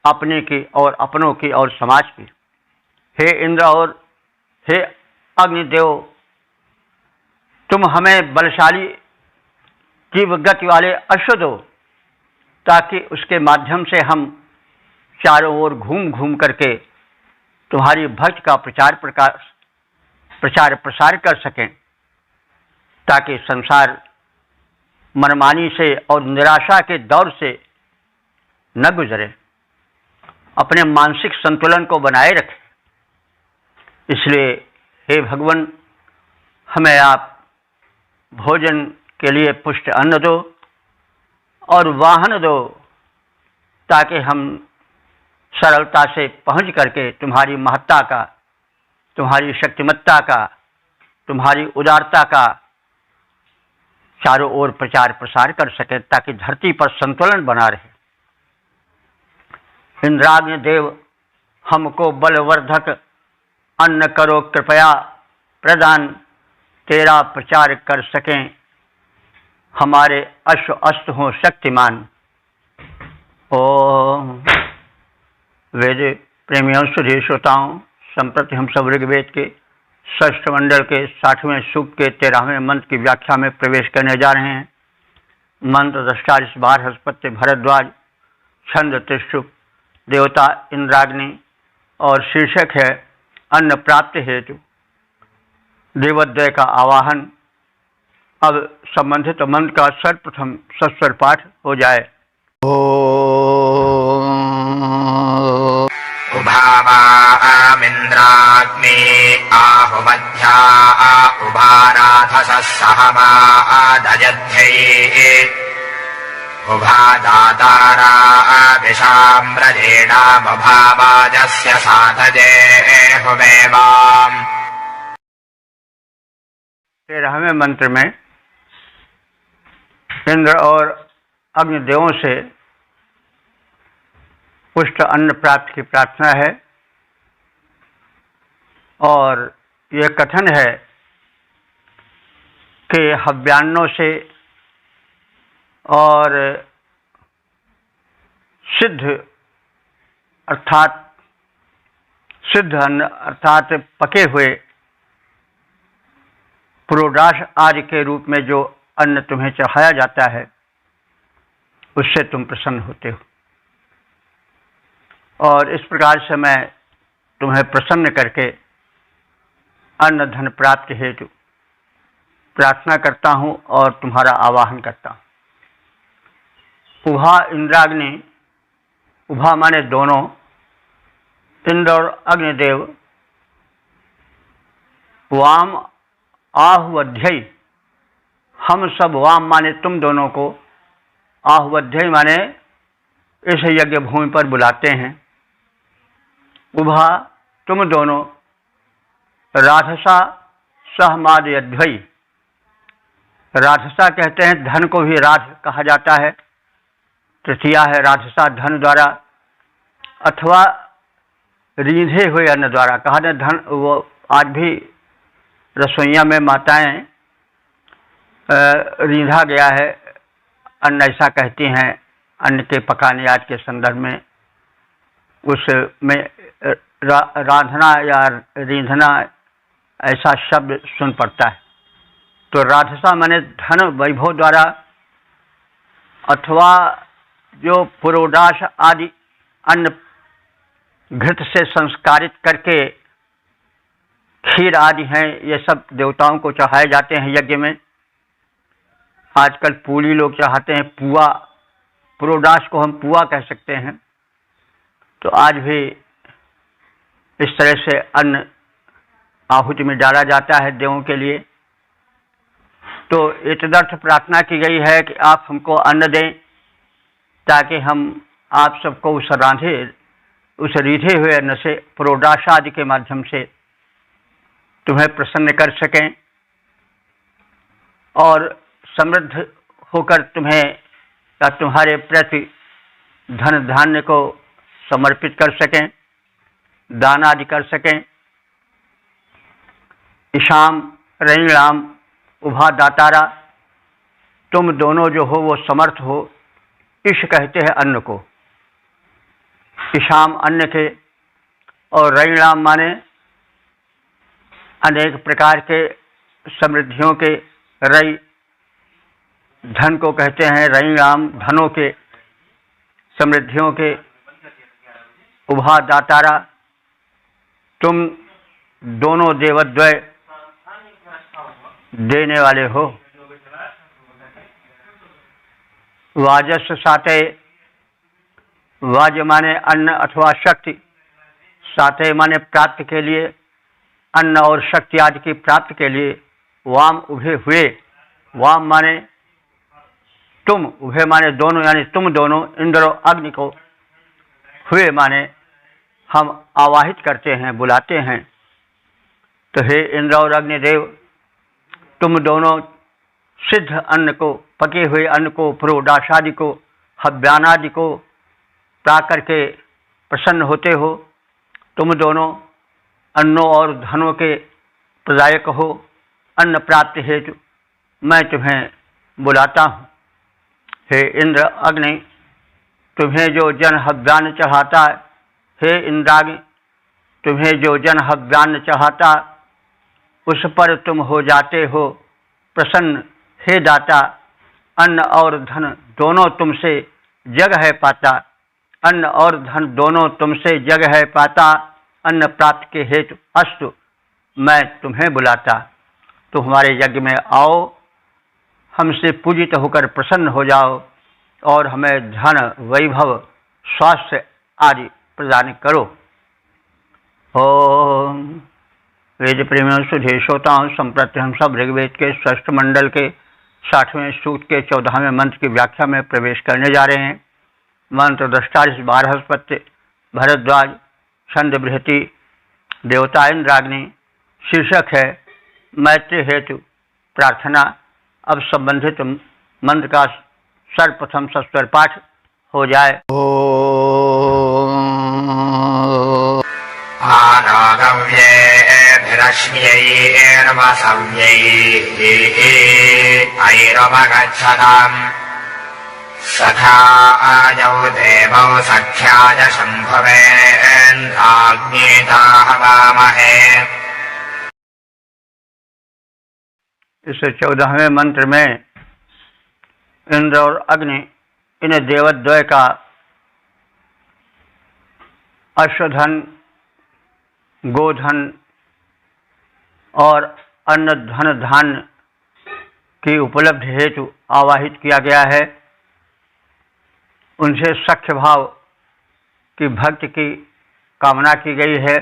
अपने की और अपनों की और समाज की। हे इंद्र और हे अग्निदेव, तुम हमें बलशाली जीव गति वाले अश्व दो ताकि उसके माध्यम से हम चारों ओर घूम घूम करके तुम्हारी भक्ति का प्रचार प्रसार कर सकें, ताकि संसार मनमानी से और निराशा के दौर से न गुजरे, अपने मानसिक संतुलन को बनाए रखें। इसलिए हे भगवान, हमें आप भोजन के लिए पुष्ट अन्न दो और वाहन दो ताकि हम सरलता से पहुंच करके तुम्हारी महत्ता का, तुम्हारी शक्तिमत्ता का, तुम्हारी उदारता का चारों ओर प्रचार प्रसार कर सके, ताकि धरती पर संतुलन बना रहे। इंद्राग्नि देव, हमको बलवर्धक अन्न करो कृपया प्रदान, तेरा प्रचार कर सकें, हमारे अश्व अस्त हों शक्तिमान। ओम। वेद प्रेमियों, सुधी श्रोताओं, संप्रति हम सब ऋग्वेद के षष्ठ मंडल के 60वें सूक्त के 13वें मंत्र की व्याख्या में प्रवेश करने जा रहे हैं। मंत्र दृष्टा इस बार हस्पत्य भरद्वाज, छंद त्रिशुप, देवता इंद्राग्नि और शीर्षक है अन्न प्राप्ति हेतु देवोदय का आवाहन। अब संबंधित मंत्र का सर्वप्रथम सस्वर पाठ हो जाए। उभावामिन्द्राग्नि आहुमध्या उभाराधसः सहमा आदयध्यै उभादातारा विशाम्रजेणामुभावाजस्य साधजे हुमेवाम्। 13वें मंत्र में इंद्र और अग्निदेवों से पुष्ट अन्न प्राप्ति की प्रार्थना है और यह कथन है कि हव्यान्नों से और सिद्ध अन्न अर्थात पके हुए पुरोडाश आदि के रूप में जो अन्न तुम्हें चढ़ाया जाता है, उससे तुम प्रसन्न होते हो और इस प्रकार से मैं तुम्हें प्रसन्न करके अन्न धन प्राप्ति हेतु प्रार्थना करता हूँ और तुम्हारा आवाहन करता हूँ। उभा इंद्राग्नि, उभा माने दोनों, इंद्र और अग्निदेव, वाम आहुवध्यय, हम सब वाम माने तुम दोनों को, आहुवध्यय माने इस यज्ञ भूमि पर बुलाते हैं। उभा तुम दोनों, राधसा सहमादयध्वई, राधसा कहते हैं धन को भी राध कहा जाता है, तृतीया है राधसा धन द्वारा अथवा रींधे हुए अन्न द्वारा कहा जाए। धन वो आज भी रसोइया में माताएं रींधा गया है। अन्न ऐसा कहती हैं अन्न के पकाने आदि के संदर्भ में, उसमें रांधना या रींधना ऐसा शब्द सुन पड़ता है। तो राधसा माने धन वैभव द्वारा अथवा जो पुरोडाश आदि अन्न घृत से संस्कारित करके खीर आदि हैं, ये सब देवताओं को चढ़ाए जाते हैं यज्ञ में। आजकल पूरी लोग चढ़ाते हैं, पुआ, पुरोडाश को हम पुआ कह सकते हैं। तो आज भी इस तरह से अन्न आहुति में डाला जाता है देवों के लिए। तो इतदर्थ प्रार्थना की गई है कि आप हमको अन्न दें ताकि हम आप सबको उस रीधे हुए अन्न से पुरोडाश आदि के माध्यम से तुम्हें प्रसन्न कर सकें और समृद्ध होकर तुम्हें या तुम्हारे प्रति धन धान्य को समर्पित कर सकें, दान आदि कर सकें। ईशाम रैणाम उभा दातारा, तुम दोनों जो हो वो समर्थ हो। ईश कहते हैं अन्न को, ईशाम अन्न के, और रैणाम माने अनेक प्रकार के समृद्धियों के, रई धन को कहते हैं, रैणाम धनों के, समृद्धियों के। उभा दातारा, तुम दोनों देवद्वय देने वाले हो। वाजस साते, वाज माने अन्न अथवा शक्ति, साते माने प्राप्ति के लिए, अन्न और शक्ति आदि की प्राप्ति के लिए। वाम उभे हुए, वाम माने तुम, उभे माने दोनों, यानी तुम दोनों इंद्र और अग्नि को, हुए माने हम आवाहित करते हैं, बुलाते हैं। तो हे इंद्र और अग्निदेव, तुम दोनों सिद्ध अन्न को, पके हुए अन्न को, पुरोडाशादि को, हव्यानादि को पा करके प्रसन्न होते हो। तुम दोनों अन्नों और धनों के प्रदायक हो। अन्न प्राप्ति हेतु मैं तुम्हें बुलाता हूँ। हे इंद्र अग्नि, तुम्हें जो जन हव्यान्न चढ़ाता, हे इंद्राग्नि, तुम्हें जो जन हव्यान्न चढ़ाता उस पर तुम हो जाते हो प्रसन्न। हे दाता, अन्न और धन दोनों तुमसे जग है पाता, अन्न और धन दोनों तुमसे जग है पाता। अन्न प्राप्ति के हेतु अस्तु मैं तुम्हें बुलाता, तो हमारे यज्ञ में आओ, हमसे पूजित होकर प्रसन्न हो जाओ और हमें धन वैभव स्वास्थ्य आदि प्रदान करो। ओम वेद प्रेमियों सुधे श्रोताओं, संप्रति हम सब ऋग्वेद के षष्ठ मंडल के 60वें सूक्त के 14वें मंत्र की व्याख्या में प्रवेश करने जा रहे हैं। मंत्र दृष्टारिष बारहस्पत्य भरद्वाज छंद बृहति देवता इंद्राग्नि। शीर्षक है मैत्री हेतु प्रार्थना। अब संबंधित मंत्र का सर्वप्रथम सस्वर पाठ हो जाए। ऐरवगच्छताम् सखा आजौ देवौ सख्याय शम्भवेन्द्राग्नेता हवामहे। इस 14वें मंत्र में इंद्र और अग्नि इन देवद्वय का अश्वधन, गोधन और अन्न धन धान्य की उपलब्धि हेतु आवाहित किया गया है। उनसे सख्य भाव की भक्ति की कामना की गई है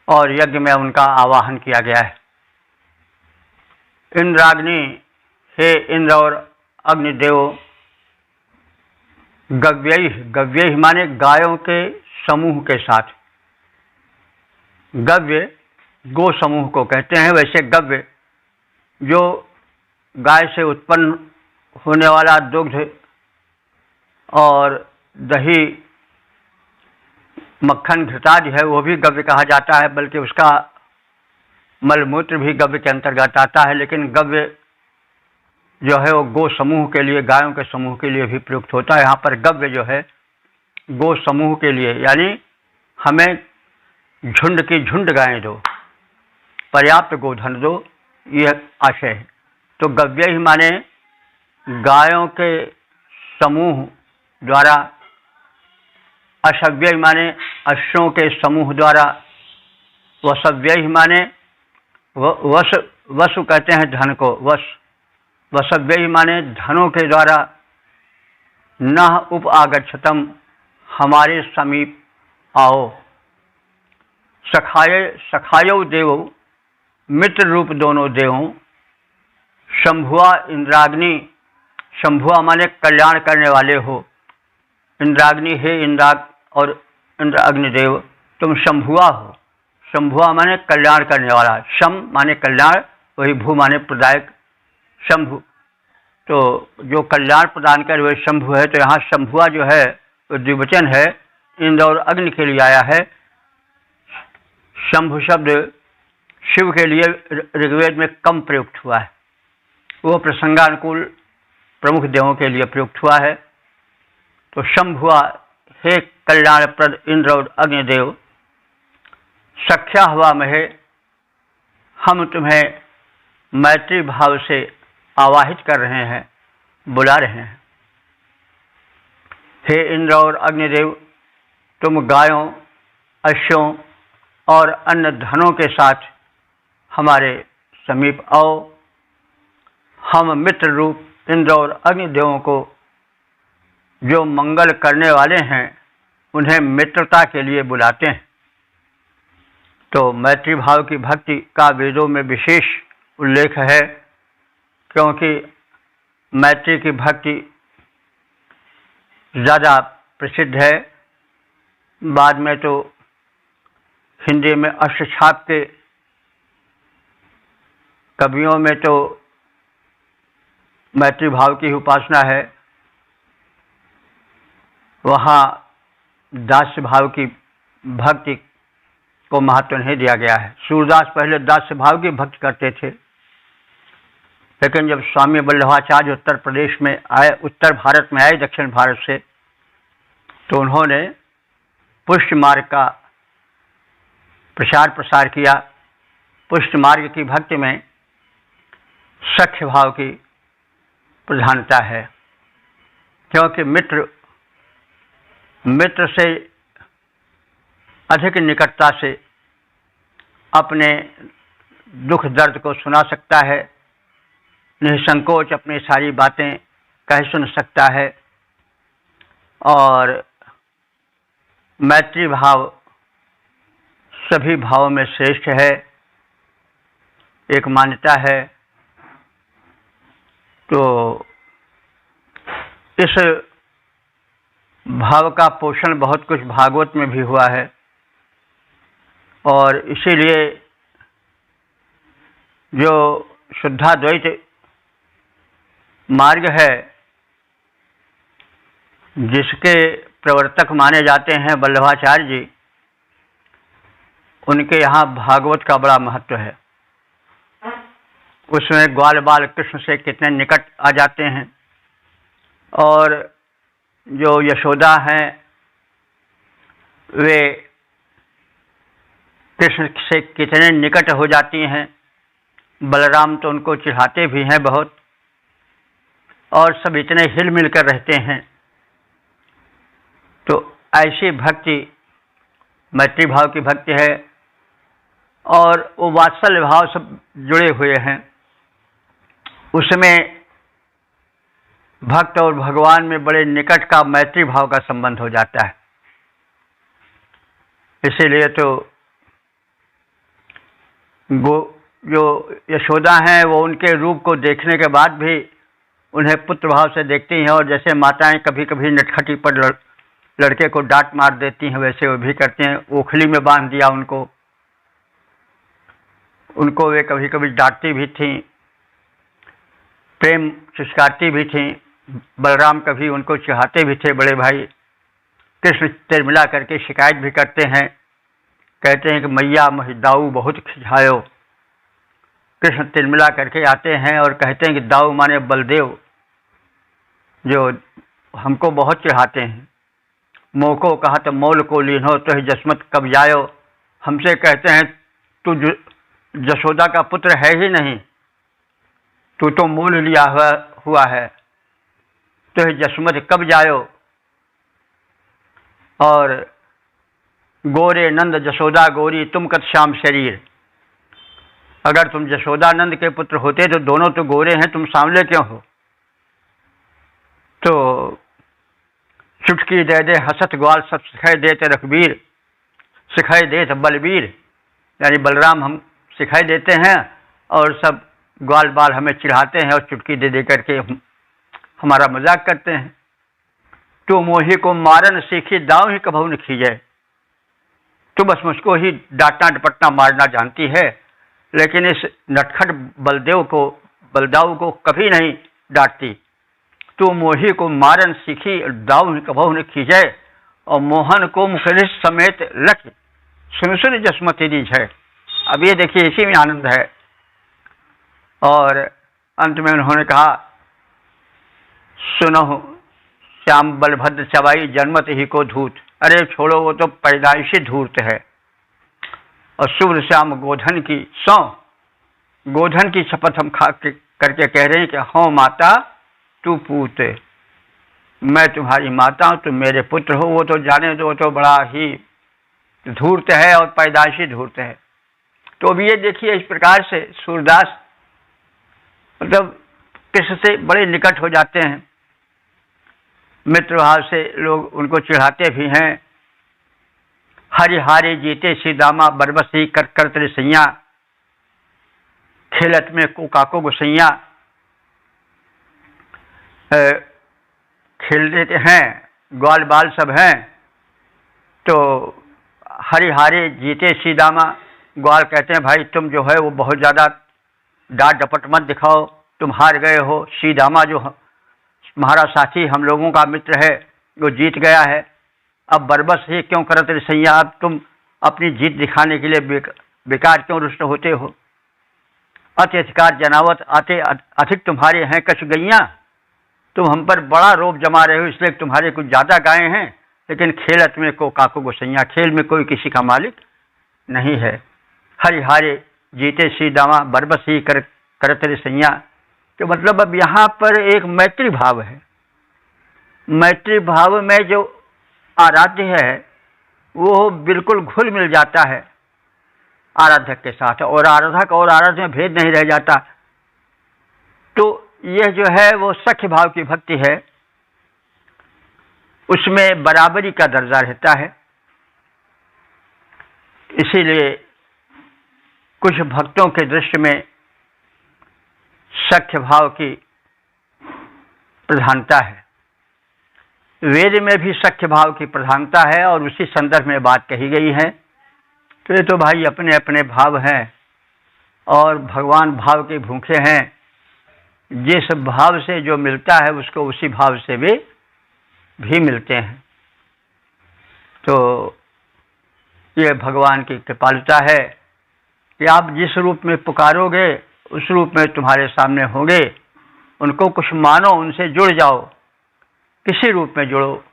और यज्ञ में उनका आवाहन किया गया है। इंद्राग्नि, हे इंद्र और अग्निदेव, गव्यैः, गव्यैः माने गायों के समूह के साथ। गव्य गो समूह को कहते हैं। वैसे गव्य जो गाय से उत्पन्न होने वाला दुग्ध और दही, मक्खन, घृतादि है, वो भी गव्य कहा जाता है, बल्कि उसका मलमूत्र भी गव्य के अंतर्गत आता है, लेकिन गव्य जो है वो गो समूह के लिए, गायों के समूह के लिए भी प्रयुक्त होता है। यहाँ पर गव्य जो है गो समूह के लिए, यानी हमें झुंड की झुंड गायें दो, पर्याप्त गोधन दो, यह आशय है। तो गव्य ही माने गायों के समूह द्वारा, अशव्य ही माने अश्वों के समूह द्वारा, वसव्य ही माने वसु कहते हैं धन को, वसव्य ही माने धनों के द्वारा, न उप आगच्छतम हमारे समीप आओ, सखायो देवो मित्र रूप दोनों देवों, शंभुआ इंद्राग्नि, शंभुआ माने कल्याण करने वाले हो, इंद्राग्नि हे इंद्राग और इंद्र अग्निदेव तुम शंभुआ हो। शंभुआ माने कल्याण करने वाला, शम माने कल्याण, वही भू माने प्रदायक, शंभु, तो जो कल्याण प्रदान करे वही शंभु है। तो यहाँ शंभुआ जो है तो द्विवचन है, इंद्र और अग्नि के लिए आया है। शंभु शब्द शिव के लिए ऋग्वेद में कम प्रयुक्त हुआ है, वो प्रसंगानुकूल प्रमुख देवों के लिए प्रयुक्त हुआ है। तो शंभुआ हे कल्याणप्रद इंद्र और अग्निदेव, सख्या हवा महे, हम तुम्हें मैत्री भाव से आवाहित कर रहे हैं, बुला रहे हैं। हे इंद्र और अग्निदेव, तुम गायों, अश्वों और अन्य धनों के साथ हमारे समीप आओ। हम मित्र रूप इंद्र और अग्निदेवों को जो मंगल करने वाले हैं उन्हें मित्रता के लिए बुलाते हैं। तो मैत्री भाव की भक्ति का वेदों में विशेष उल्लेख है, क्योंकि मैत्री की भक्ति ज़्यादा प्रसिद्ध है। बाद में तो हिंदी में अष्टछाप के कवियों में तो मैत्री भाव की उपासना है, वहाँ दास्य भाव की भक्ति को महत्व नहीं दिया गया है। सूरदास पहले दास्य भाव की भक्ति करते थे, लेकिन जब स्वामी वल्लभाचार्य उत्तर प्रदेश में आए, उत्तर भारत में आए दक्षिण भारत से, तो उन्होंने पुष्ट मार्ग का प्रचार प्रसार किया। पुष्ट मार्ग की भक्ति में सख्य भाव की प्रधानता है, क्योंकि मित्र से अधिक निकटता से अपने दुख दर्द को सुना सकता है, निसंकोच अपनी सारी बातें कह सुन सकता है। और मैत्री भाव सभी भावों में श्रेष्ठ है, एक मान्यता है। तो इस भाव का पोषण बहुत कुछ भागवत में भी हुआ है, और इसीलिए जो शुद्धाद्वैत मार्ग है, जिसके प्रवर्तक माने जाते हैं वल्लभाचार्य जी, उनके यहाँ भागवत का बड़ा महत्व है। उसमें ग्वाल बाल कृष्ण से कितने निकट आ जाते हैं, और जो यशोदा हैं वे कृष्ण से कितने निकट हो जाती हैं। बलराम तो उनको चिढ़ाते भी हैं बहुत, और सब इतने हिल मिल कर रहते हैं। तो ऐसी भक्ति मैत्री भाव की भक्ति है, और वो वात्सल्य भाव सब जुड़े हुए हैं। उसमें भक्त और भगवान में बड़े निकट का मैत्री भाव का संबंध हो जाता है। इसीलिए तो जो यशोदा हैं वो उनके रूप को देखने के बाद भी उन्हें पुत्र भाव से देखती हैं, और जैसे माताएं कभी कभी नटखटी पर लड़के को डांट मार देती हैं, वैसे वो भी करती हैं। ओखली में बांध दिया उनको वे कभी कभी डांटती भी थीं, प्रेम चुस्कारती भी थीं। बलराम कभी उनको चाहते भी थे, बड़े भाई। कृष्ण तिरमिला करके शिकायत भी करते हैं, कहते हैं कि मैया महिदाऊ बहुत खिझायो, कृष्ण तिलमिला करके आते हैं और कहते हैं कि दाऊ माने बलदेव जो हमको बहुत चिढ़ाते हैं। मोको कहा तो मोल को लीनो तो जसमत कब जायो। हमसे कहते हैं तू जशोदा का पुत्र है ही नहीं, तू तो मोल लिया हुआ है, तो जसमत कब जायो। और गोरे नंद जशोदा गोरी तुम कत श्याम शरीर। अगर तुम जशोदानंद के पुत्र होते तो दोनों तो गोरे हैं, तुम सांवले क्यों हो। तो चुटकी दे दे हसत ग्वाल सब सिखाई देते रघुवीर, सिखाई देते बलवीर, यानी बलराम हम सिखाई देते हैं और सब ग्वाल बाल हमें चिढ़ाते हैं और चुटकी दे दे करके हमारा मजाक करते हैं। तो मोही को मारन सीखी दाव ही कभू न खींचे। तो बस मुझको ही डांटना डपटना मारना जानती है, लेकिन इस नटखट बलदाऊ को कभी नहीं डांटती। तो मोही को मारन सीखी दाव कभू न खींचे, और मोहन को मुखरिस समेत लख सुन सुन जसमती दीज है। अब ये देखिए इसी में आनंद है। और अंत में उन्होंने कहा सुनो श्याम बलभद्र चवाई जन्मत ही को धूत। अरे छोड़ो, वो तो पैदाइशी धूर्त है। और शुभ्र श्याम गोधन की गोधन की शपथ हम खा करके कह रहे हैं कि हाँ माता तू पूत, मैं तुम्हारी माता हूं, तुम मेरे पुत्र हो। वो तो जाने दो, वो तो बड़ा ही धूर्त है और पैदाइशी धूर्त है। तो अब ये देखिए इस प्रकार से सूरदास मतलब कृष्ण से बड़े निकट हो जाते हैं, मित्र भाव से लोग उनको चिढ़ाते भी हैं। हरिहारे जीते सीदामा बरबस ही करते सैया, खेलत में को काको गोसैया। खेल देते हैं, ग्वाल बाल सब हैं। तो हरिहारे जीते सीदामा, ग्वाल कहते हैं भाई तुम जो है वो बहुत ज़्यादा डांट डपट मत दिखाओ, तुम हार गए हो। सीदामा जो हमारा साथी हम लोगों का मित्र है वो जीत गया है। अब बरबस ही क्यों करते सैया, अब तुम अपनी जीत दिखाने के लिए बेकार क्यों रुष्ट होते हो। अत्यधिकार जनावत आते अधिक तुम्हारे हैं कछ गैया, तुम हम पर बड़ा रोब जमा रहे हो इसलिए तुम्हारे कुछ ज़्यादा गायें हैं, लेकिन खेलत में को काको गोसैया, खेल में कोई किसी का मालिक नहीं है। हरिहारे जीते सीदामा बरबस ही करते सैया। तो मतलब अब यहाँ पर एक मैत्री भाव है। मैत्री भाव में जो आराध्य है वो बिल्कुल घुल मिल जाता है आराधक के साथ, और आराधक और आराध्य में भेद नहीं रह जाता। तो यह जो है वो सख्य भाव की भक्ति है, उसमें बराबरी का दर्जा रहता है। इसीलिए कुछ भक्तों के दृष्टि में सख्य भाव की प्रधानता है। वेद में भी सख्य भाव की प्रधानता है और उसी संदर्भ में बात कही गई है। तो ये तो भाई अपने अपने भाव हैं और भगवान भाव के भूखे हैं। जिस भाव से जो मिलता है उसको उसी भाव से वे भी मिलते हैं। तो ये भगवान की कृपालुता है कि आप जिस रूप में पुकारोगे उस रूप में तुम्हारे सामने होंगे। उनको कुछ मानो, उनसे जुड़ जाओ, किसी रूप में जुड़ो,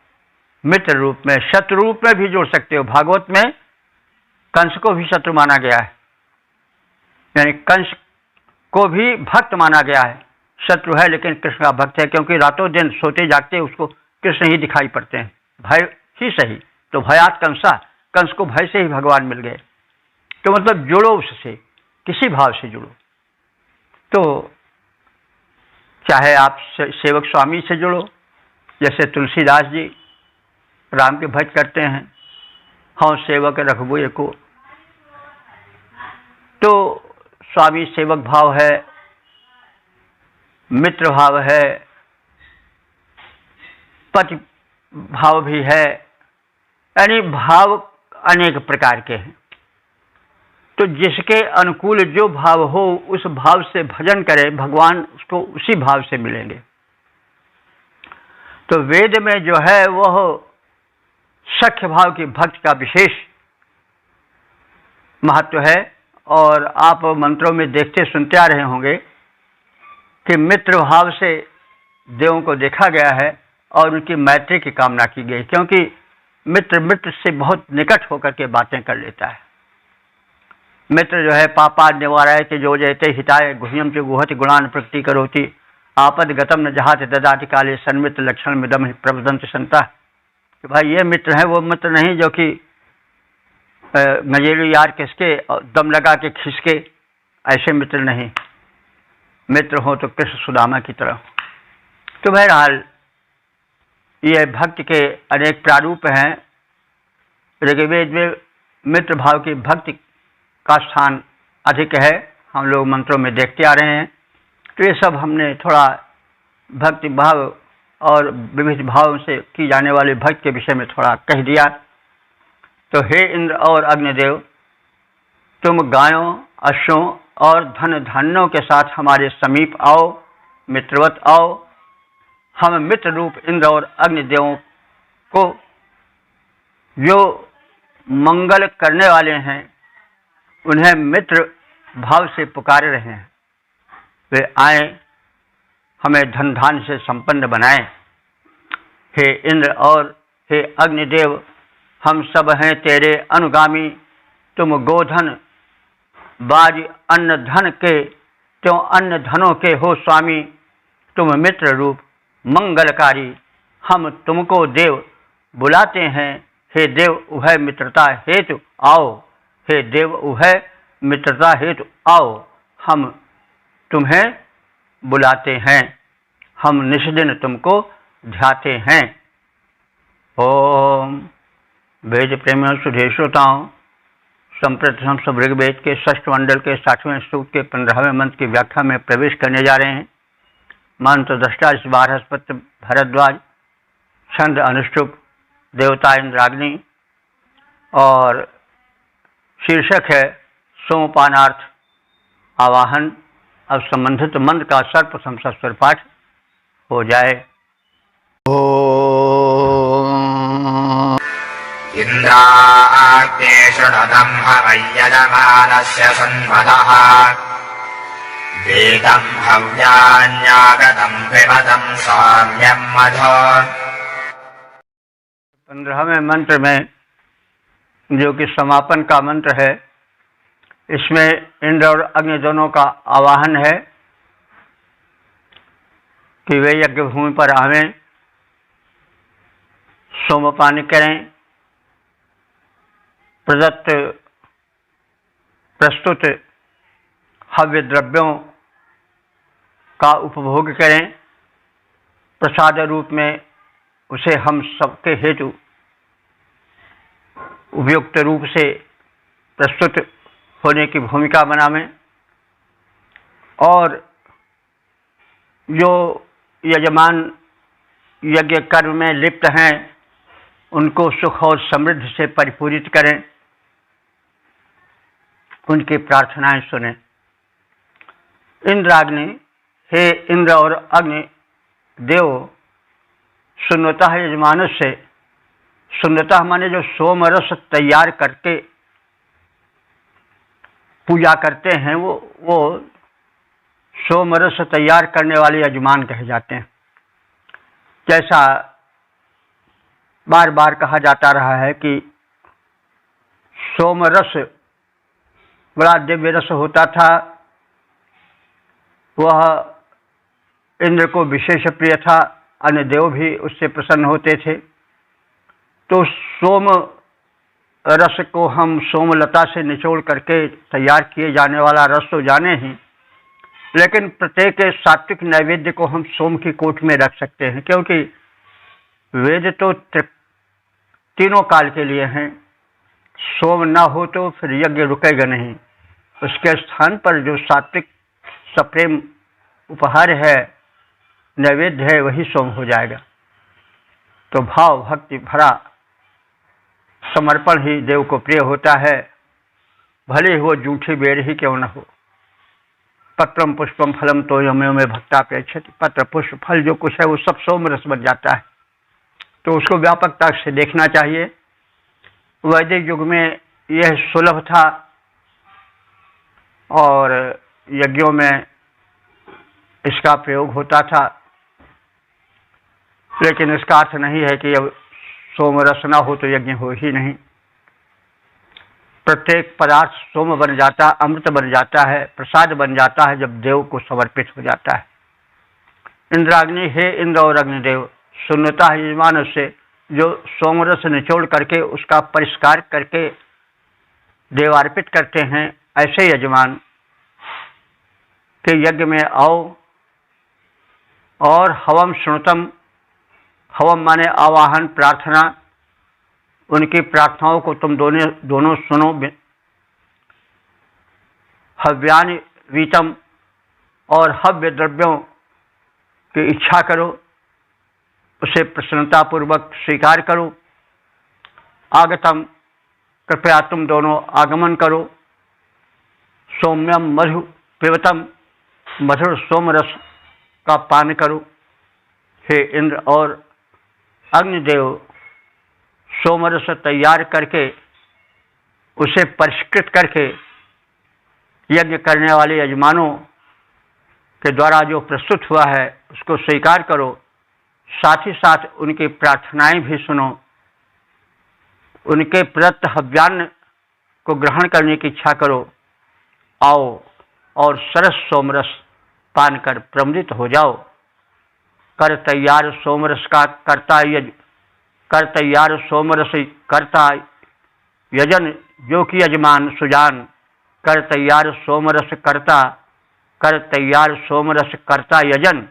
मित्र रूप में, शत्रु रूप में भी जुड़ सकते हो। भागवत में कंस को भी शत्रु माना गया है, यानी कंस को भी भक्त माना गया है। शत्रु है लेकिन कृष्ण का भक्त है, क्योंकि रातों दिन सोते जागते उसको कृष्ण ही दिखाई पड़ते हैं। भय ही सही तो भयात कंसा, कंस को भय से ही भगवान मिल गए। तो मतलब जुड़ो उससे, किसी भाव से जुड़ो। तो चाहे आप सेवक स्वामी से जुड़ो, जैसे तुलसीदास जी राम के भज करते हैं, हाँ सेवक रखबो को, तो स्वामी सेवक भाव है, मित्र भाव है, पति भाव भी है, यानी भाव अनेक प्रकार के हैं। तो जिसके अनुकूल जो भाव हो उस भाव से भजन करे, भगवान उसको उसी भाव से मिलेंगे। तो वेद में जो है वह सख्य भाव की भक्ति का विशेष महत्व है और आप मंत्रों में देखते सुनते आ रहे होंगे कि मित्र भाव से देवों को देखा गया है और उनकी मैत्री की कामना की गई, क्योंकि मित्र मित्र से बहुत निकट होकर के बातें कर लेता है। मित्र जो है पापा निवाराय के जो जयते हिताय गुह्यम च गुहति गुणान प्रकृति करोति आपद गतम न जहात ददाति काले सन्मित्र लक्षण मिदम प्रवदंत संता। कि भाई ये मित्र है, वो मित्र नहीं जो कि गजेलू यार किसके दम लगा के खिसके, ऐसे मित्र नहीं। मित्र हो तो कृष्ण सुदामा की तरह। तो बहरहाल ये भक्ति के अनेक प्रारूप हैं। ऋग्वेद में मित्र भाव की भक्ति का स्थान अधिक है, हम लोग मंत्रों में देखते आ रहे हैं। तो ये सब हमने थोड़ा भक्ति भाव और विविध भाव से की जाने वाली भक्ति के विषय में थोड़ा कह दिया। तो हे इंद्र और अग्निदेव, तुम गायों, अश्वों और धन धान्यों के साथ हमारे समीप आओ, मित्रवत आओ। हम मित्र रूप इंद्र और अग्निदेवों को जो मंगल करने वाले हैं उन्हें मित्र भाव से पुकार रहे हैं। वे आए, हमें धन धान्य से संपन्न बनाएं। हे इंद्र और हे अग्निदेव, हम सब हैं तेरे अनुगामी। तुम गोधन बाज अन्न धन के त्यों अन्न धनों के हो स्वामी। तुम मित्र रूप मंगलकारी। हम तुमको देव बुलाते हैं। हे देव उभय मित्रता हेतु आओ। हे देव उभय मित्रता हेतु आओ। हम तुम्हें बुलाते हैं, हम निष्दिन तुमको ध्याते हैं। ओम। वेद प्रेमियों सुधे श्रोताओं, संप्रति हम सब ऋग्वेद के षष्ठ मंडल के 60वें सूक्त के 15वें मंत्र की व्याख्या में प्रवेश करने जा रहे हैं। मंत्र दृष्टा इस बार हस्पत्य भरद्वाज, छंद अनुष्टुप, देवता इंद्राग्नि और शीर्षक है सोमपानार्थ आवाहन। अब संबंधित मंत्र का सर्वप्रथम सस्वर पाठ हो जाए। इंद्राग्ने शृणुतं हवयजमानस्य सन्मतः वेदं हव्यान्यागतं पिबतं सौम्यं मधो। 15वें मंत्र में जो कि समापन का मंत्र है, इसमें इंद्र और अग्नि दोनों का आवाहन है कि वे यज्ञ भूमि पर आवें, सोमपान करें, प्रस्तुत हव्य द्रव्यों का उपभोग करें, प्रसाद रूप में उसे हम सबके हेतु उपयुक्त रूप से प्रस्तुत होने की भूमिका बनावें। और जो यजमान यज्ञ कर्म में लिप्त हैं उनको सुख और समृद्धि से परिपूरित करें, उनकी प्रार्थनाएं सुनें। इंद्राग्नि, हे इंद्र और अग्नि देव, सुन्नतः यजमान से, सुन्नतः माने जो सोमरस तैयार करके पूजा करते हैं वो सोमरस तैयार करने वाले यजमान कहे जाते हैं। जैसा बार बार कहा जाता रहा है कि सोमरस बड़ा दिव्य रस होता था, वह इंद्र को विशेष प्रिय था, अन्य देव भी उससे प्रसन्न होते थे। तो सोम रस को हम सोमलता से निचोड़ करके तैयार किए जाने वाला रस तो जाने ही, लेकिन प्रत्येक सात्विक नैवेद्य को हम सोम की कोट में रख सकते हैं, क्योंकि वेद तो तीनों काल के लिए हैं। सोम ना हो तो फिर यज्ञ रुकेगा नहीं। उसके स्थान पर जो सात्विक सप्रेम उपहार है, नैवेद्य है, वही सोम हो जाएगा। तो भाव भक्ति भरा समर्पण ही देव को प्रिय होता है, भले ही वो जूठी बेर ही क्यों न हो। पत्रम पुष्पम फलम तो यमयो में भक्तापेक्षति। पत्र पुष्प फल जो कुछ है वो सब सोम रस बन जाता है। तो उसको व्यापकता से देखना चाहिए। वैदिक युग में यह सुलभ था और यज्ञों में इसका प्रयोग होता था। लेकिन इसका अर्थ नहीं है कि अब सोमरस न हो तो यज्ञ हो ही नहीं। प्रत्येक पदार्थ सोम बन जाता, अमृत बन जाता है, प्रसाद बन जाता है जब देव को समर्पित हो जाता है। इंद्राग्नि, हे इंद्र और अग्निदेव, सुन्नता है यजमान से जो सोमरस निचोड़ करके उसका परिष्कार करके देवार्पित करते हैं। ऐसे यजमान के यज्ञ में आओ और हवम श्रुतम, हवम माने आवाहन, प्रार्थना, उनकी प्रार्थनाओं को तुम दोनों सुनो। हव्यानि वीतम, और हव्य द्रव्यों की इच्छा करो, उसे प्रसन्नतापूर्वक स्वीकार करो। आगतम, कृपया तुम दोनों आगमन करो। सौम्यम मधु पिबतम, मधुर सोमरस का पान करो। हे इंद्र और अग्निदेव, सोमरस तैयार करके उसे परिष्कृत करके यज्ञ करने वाले यजमानों के द्वारा जो प्रस्तुत हुआ है उसको स्वीकार करो। साथ ही साथ उनकी प्रार्थनाएं भी सुनो। उनके प्रदत्त हव्यान्न को ग्रहण करने की इच्छा करो। आओ और सरस सोमरस पान कर प्रमुदित हो जाओ। कर तैयार सोमरस का करता कर तैयार सोमरस करता यजन, जो कि यजमान सुजान। कर तैयार सोमरस करता, कर तैयार सोमरस करता यजन,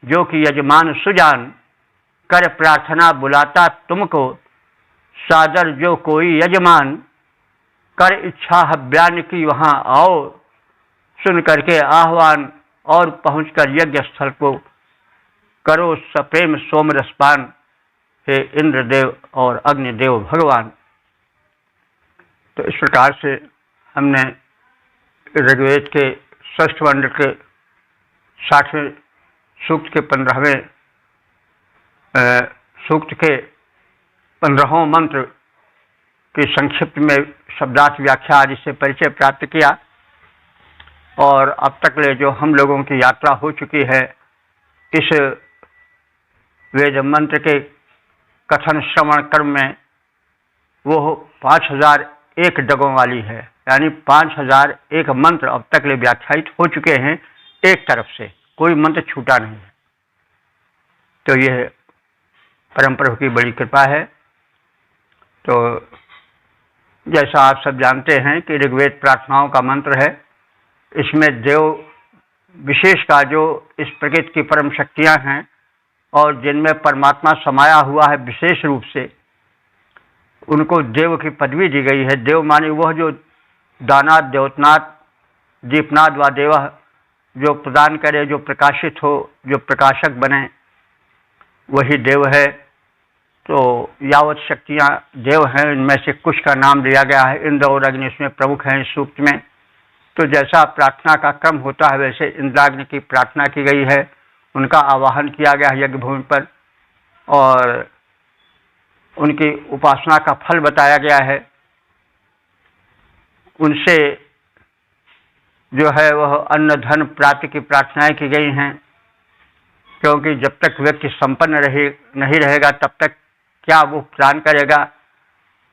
जो कि यजमान सुजान। कर प्रार्थना बुलाता तुमको, सादर जो कोई यजमान। कर इच्छा हव्यान की वहां आओ, सुन करके आह्वान और पहुंचकर यज्ञ स्थल को करो सप्रेम सोमरस पान। हे इंद्रदेव और अग्निदेव भगवान। तो इस प्रकार से हमने ऋग्वेद के षष्ठ मंडल के 60वें सूक्त के 15वें सूक्त के 15वां मंत्र की संक्षिप्त में शब्दार्थ व्याख्या आदि से परिचय प्राप्त किया। और अब तक ले जो हम लोगों की यात्रा हो चुकी है इस वेद मंत्र के कथन श्रवण क्रम में, वो 5001 डगों वाली है। यानी 5001 मंत्र अब तक ले व्याख्यायित हो चुके हैं एक तरफ से, कोई मंत्र छूटा नहीं है। तो यह परम प्रभु की बड़ी कृपा है। तो जैसा आप सब जानते हैं कि ऋग्वेद प्रार्थनाओं का मंत्र है। इसमें देव विशेष का जो इस प्रकृति की परम शक्तियां हैं और जिनमें परमात्मा समाया हुआ है विशेष रूप से, उनको देव की पदवी दी गई है। देव माने वह जो दानाद, द्योतनाथ, दीपनाद व देव, जो प्रदान करे, जो प्रकाशित हो, जो प्रकाशक बने, वही देव है। तो यावत शक्तियां देव हैं, इनमें से कुछ का नाम दिया गया है। इंद्र और अग्नि इसमें प्रमुख हैं इस सूक्त में। तो जैसा प्रार्थना का क्रम होता है वैसे इंद्राग्नि की प्रार्थना की गई है, उनका आवाहन किया गया है यज्ञ भूमि पर और उनकी उपासना का फल बताया गया है। उनसे जो है वह अन्न धन प्राप्ति की प्रार्थनाएं की गई हैं, क्योंकि जब तक व्यक्ति संपन्न नहीं रहेगा तब तक क्या वो प्रदान करेगा।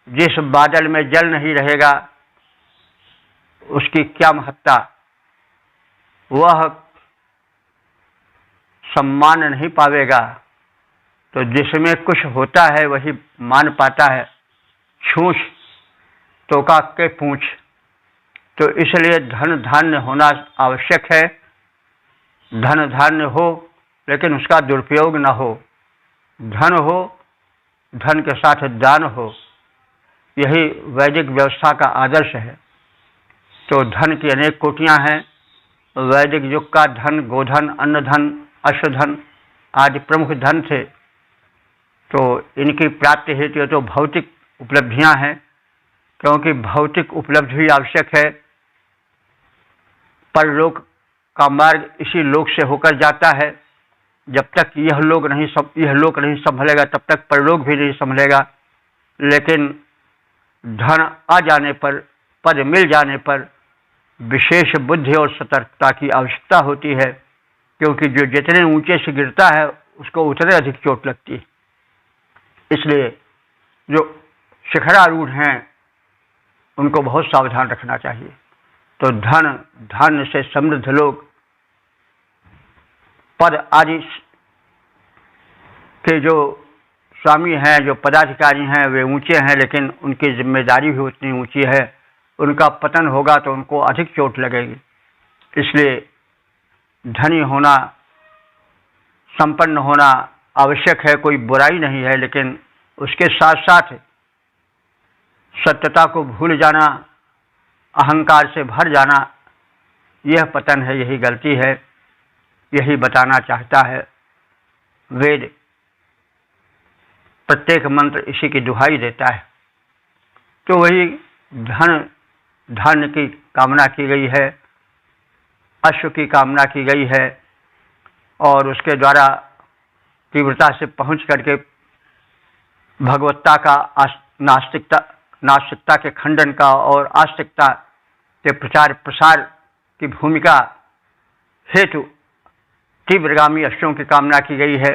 जिस बादल में जल नहीं रहेगा उसकी क्या महत्ता, वह सम्मान नहीं पावेगा। तो जिसमें कुछ होता है वही मान पाता है। छूछ तोका के पूछ। तो इसलिए धन धान्य होना आवश्यक है। धन धान्य हो लेकिन उसका दुरुपयोग न हो। धन हो, धन के साथ दान हो, यही वैदिक व्यवस्था का आदर्श है। तो धन की अनेक कोटियां हैं। वैदिक युग का धन गोधन, अन्न धन, अश्वधन आदि प्रमुख धन थे। तो इनकी प्राप्ति हेतु तो भौतिक उपलब्धियां हैं, क्योंकि भौतिक उपलब्धि भी आवश्यक है। परलोक का मार्ग इसी लोक से होकर जाता है। जब तक यह लोक नहीं संभलेगा तब तक परलोक भी नहीं संभलेगा। लेकिन धन आ जाने पर, पद मिल जाने पर विशेष बुद्धि और सतर्कता की आवश्यकता होती है, क्योंकि जो जितने ऊंचे से गिरता है उसको उतने अधिक चोट लगती है। इसलिए जो शिखरारूढ़ हैं उनको बहुत सावधान रखना चाहिए। तो धन से समृद्ध लोग, पद आदि के जो स्वामी हैं, जो पदाधिकारी हैं, वे ऊंचे हैं, लेकिन उनकी जिम्मेदारी भी उतनी ऊंची है। उनका पतन होगा तो उनको अधिक चोट लगेगी। इसलिए धनी होना, संपन्न होना आवश्यक है, कोई बुराई नहीं है, लेकिन उसके साथ साथ सत्यता को भूल जाना, अहंकार से भर जाना, यह पतन है, यही गलती है। यही बताना चाहता है वेद। प्रत्येक मंत्र इसी की दुहाई देता है। तो वही धन की कामना की गई है, अश्व की कामना की गई है, और उसके द्वारा तीव्रता से पहुंच करके भगवत्ता का नास्तिकता के खंडन का और आस्तिकता के प्रचार प्रसार की भूमिका हेतु तीव्रगामी अश्वों की कामना की गई है।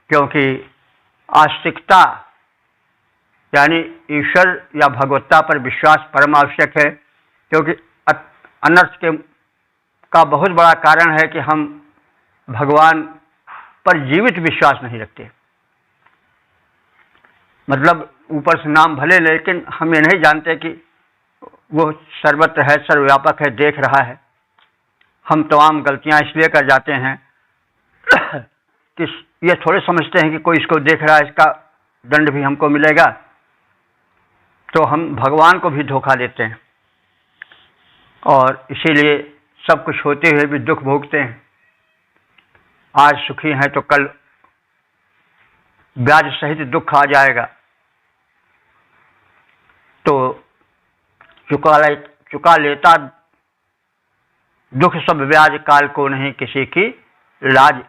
क्योंकि आस्तिकता यानी ईश्वर या भगवत्ता पर विश्वास परम आवश्यक है, क्योंकि अनर्थ का बहुत बड़ा कारण है कि हम भगवान पर जीवित विश्वास नहीं रखते। मतलब ऊपर से नाम भले, लेकिन हम ये नहीं जानते कि वो सर्वत्र है, सर्वव्यापक है, देख रहा है। हम तमाम गलतियां इसलिए कर जाते हैं कि ये थोड़े समझते हैं कि कोई इसको देख रहा है, इसका दंड भी हमको मिलेगा, तो हम भगवान को भी धोखा देते हैं और इसीलिए सब कुछ होते हुए भी दुख भोगते हैं। आज सुखी हैं तो कल ब्याज सहित दुख आ जाएगा। तो चुका लेता दुख सब ब्याज, काल को नहीं किसी की लाज।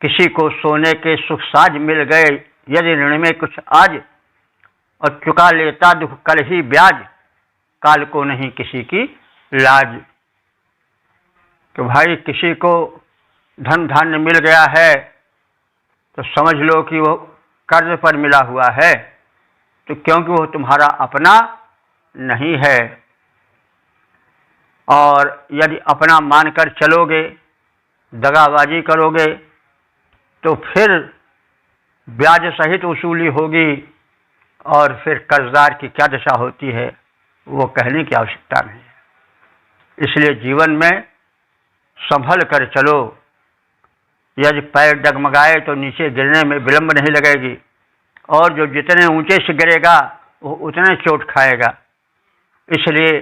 किसी को सोने के सुख साज मिल गए, यदि ऋण में कुछ आज, और चुका लेता दुख कल ही ब्याज, काल को नहीं किसी की लाज। तो भाई किसी को धन धान्य मिल गया है तो समझ लो कि वो कर्ज पर मिला हुआ है, तो क्योंकि वो तुम्हारा अपना नहीं है। और यदि अपना मानकर चलोगे, दगाबाजी करोगे, तो फिर ब्याज सहित वसूली होगी, और फिर कर्जदार की क्या दशा होती है वो कहने की आवश्यकता नहीं है। इसलिए जीवन में संभल कर चलो। यदि पैर डगमगाए तो नीचे गिरने में विलंब नहीं लगेगी, और जो जितने ऊंचे से गिरेगा वो उतने चोट खाएगा। इसलिए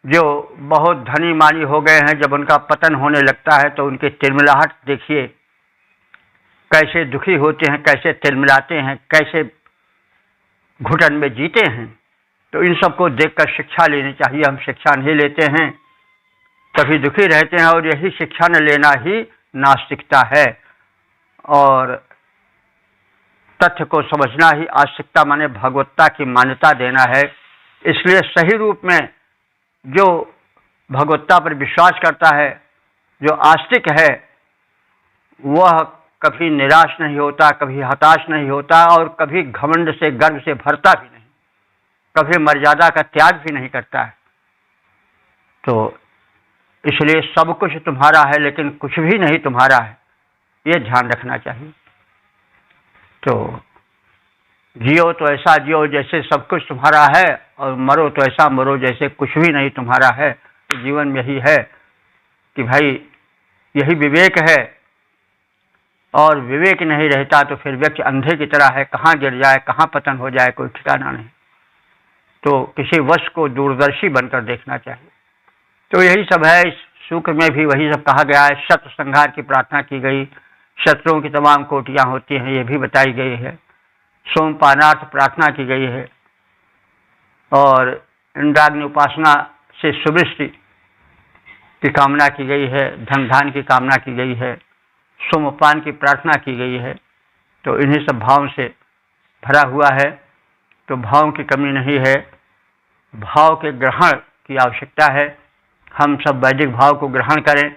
जो बहुत धनी मानी हो गए हैं, जब उनका पतन होने लगता है तो उनकी तिलमिलाहट देखिए, कैसे दुखी होते हैं, कैसे तिलमिलाते हैं, कैसे घुटन में जीते हैं। तो इन सबको देखकर शिक्षा लेनी चाहिए। हम शिक्षा नहीं लेते हैं, कभी दुखी रहते हैं, और यही शिक्षा न लेना ही नास्तिकता है। और तथ्य को समझना ही आस्तिकता माने भगवत्ता की मान्यता देना है। इसलिए सही रूप में जो भगवत्ता पर विश्वास करता है, जो आस्तिक है, वह कभी निराश नहीं होता, कभी हताश नहीं होता, और कभी घमंड से गर्व से भरता भी नहीं, कभी मर्यादा का त्याग भी नहीं करता है। तो इसलिए सब कुछ तुम्हारा है लेकिन कुछ भी नहीं तुम्हारा है, ये ध्यान रखना चाहिए। तो जियो तो ऐसा जियो जैसे सब कुछ तुम्हारा है, और मरो तो ऐसा मरो जैसे कुछ भी नहीं तुम्हारा है। तो जीवन में यही है कि भाई यही विवेक है, और विवेक नहीं रहता तो फिर व्यक्ति अंधे की तरह है, कहाँ गिर जाए, कहाँ पतन हो जाए, कोई ठिकाना नहीं। तो किसी वश को दूरदर्शी बनकर देखना चाहिए। तो यही सब है। इस सूत्र में भी वही सब कहा गया है। शत्रु संहार की प्रार्थना की गई, शत्रुओं की तमाम कोटियां होती हैं ये भी बताई गई है। सोमपानार्थ प्रार्थना की गई है, और इंद्राग्नि उपासना से सुवृष्टि की कामना की गई है, धन धान की कामना की गई है, सोमपान की प्रार्थना की गई है। तो इन्हीं सब भाव से भरा हुआ है। तो भाव की कमी नहीं है। भाव के ग्रहण की आवश्यकता है। हम सब वैदिक भाव को ग्रहण करें,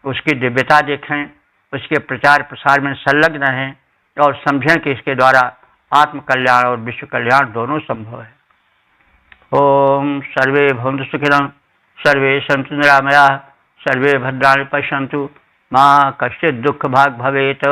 उसकी दिव्यता देखें, उसके प्रचार प्रसार में संलग्न रहें और समझें कि इसके द्वारा आत्म कल्याण और विश्व कल्याण दोनों संभव है। ओम सर्वे भवन्तु सुखिनः, सर्वे सन्तु निरामयाः, सर्वे भद्राणि पश्यन्तु, मां कश्चित् दुःख भाग् भवेत्।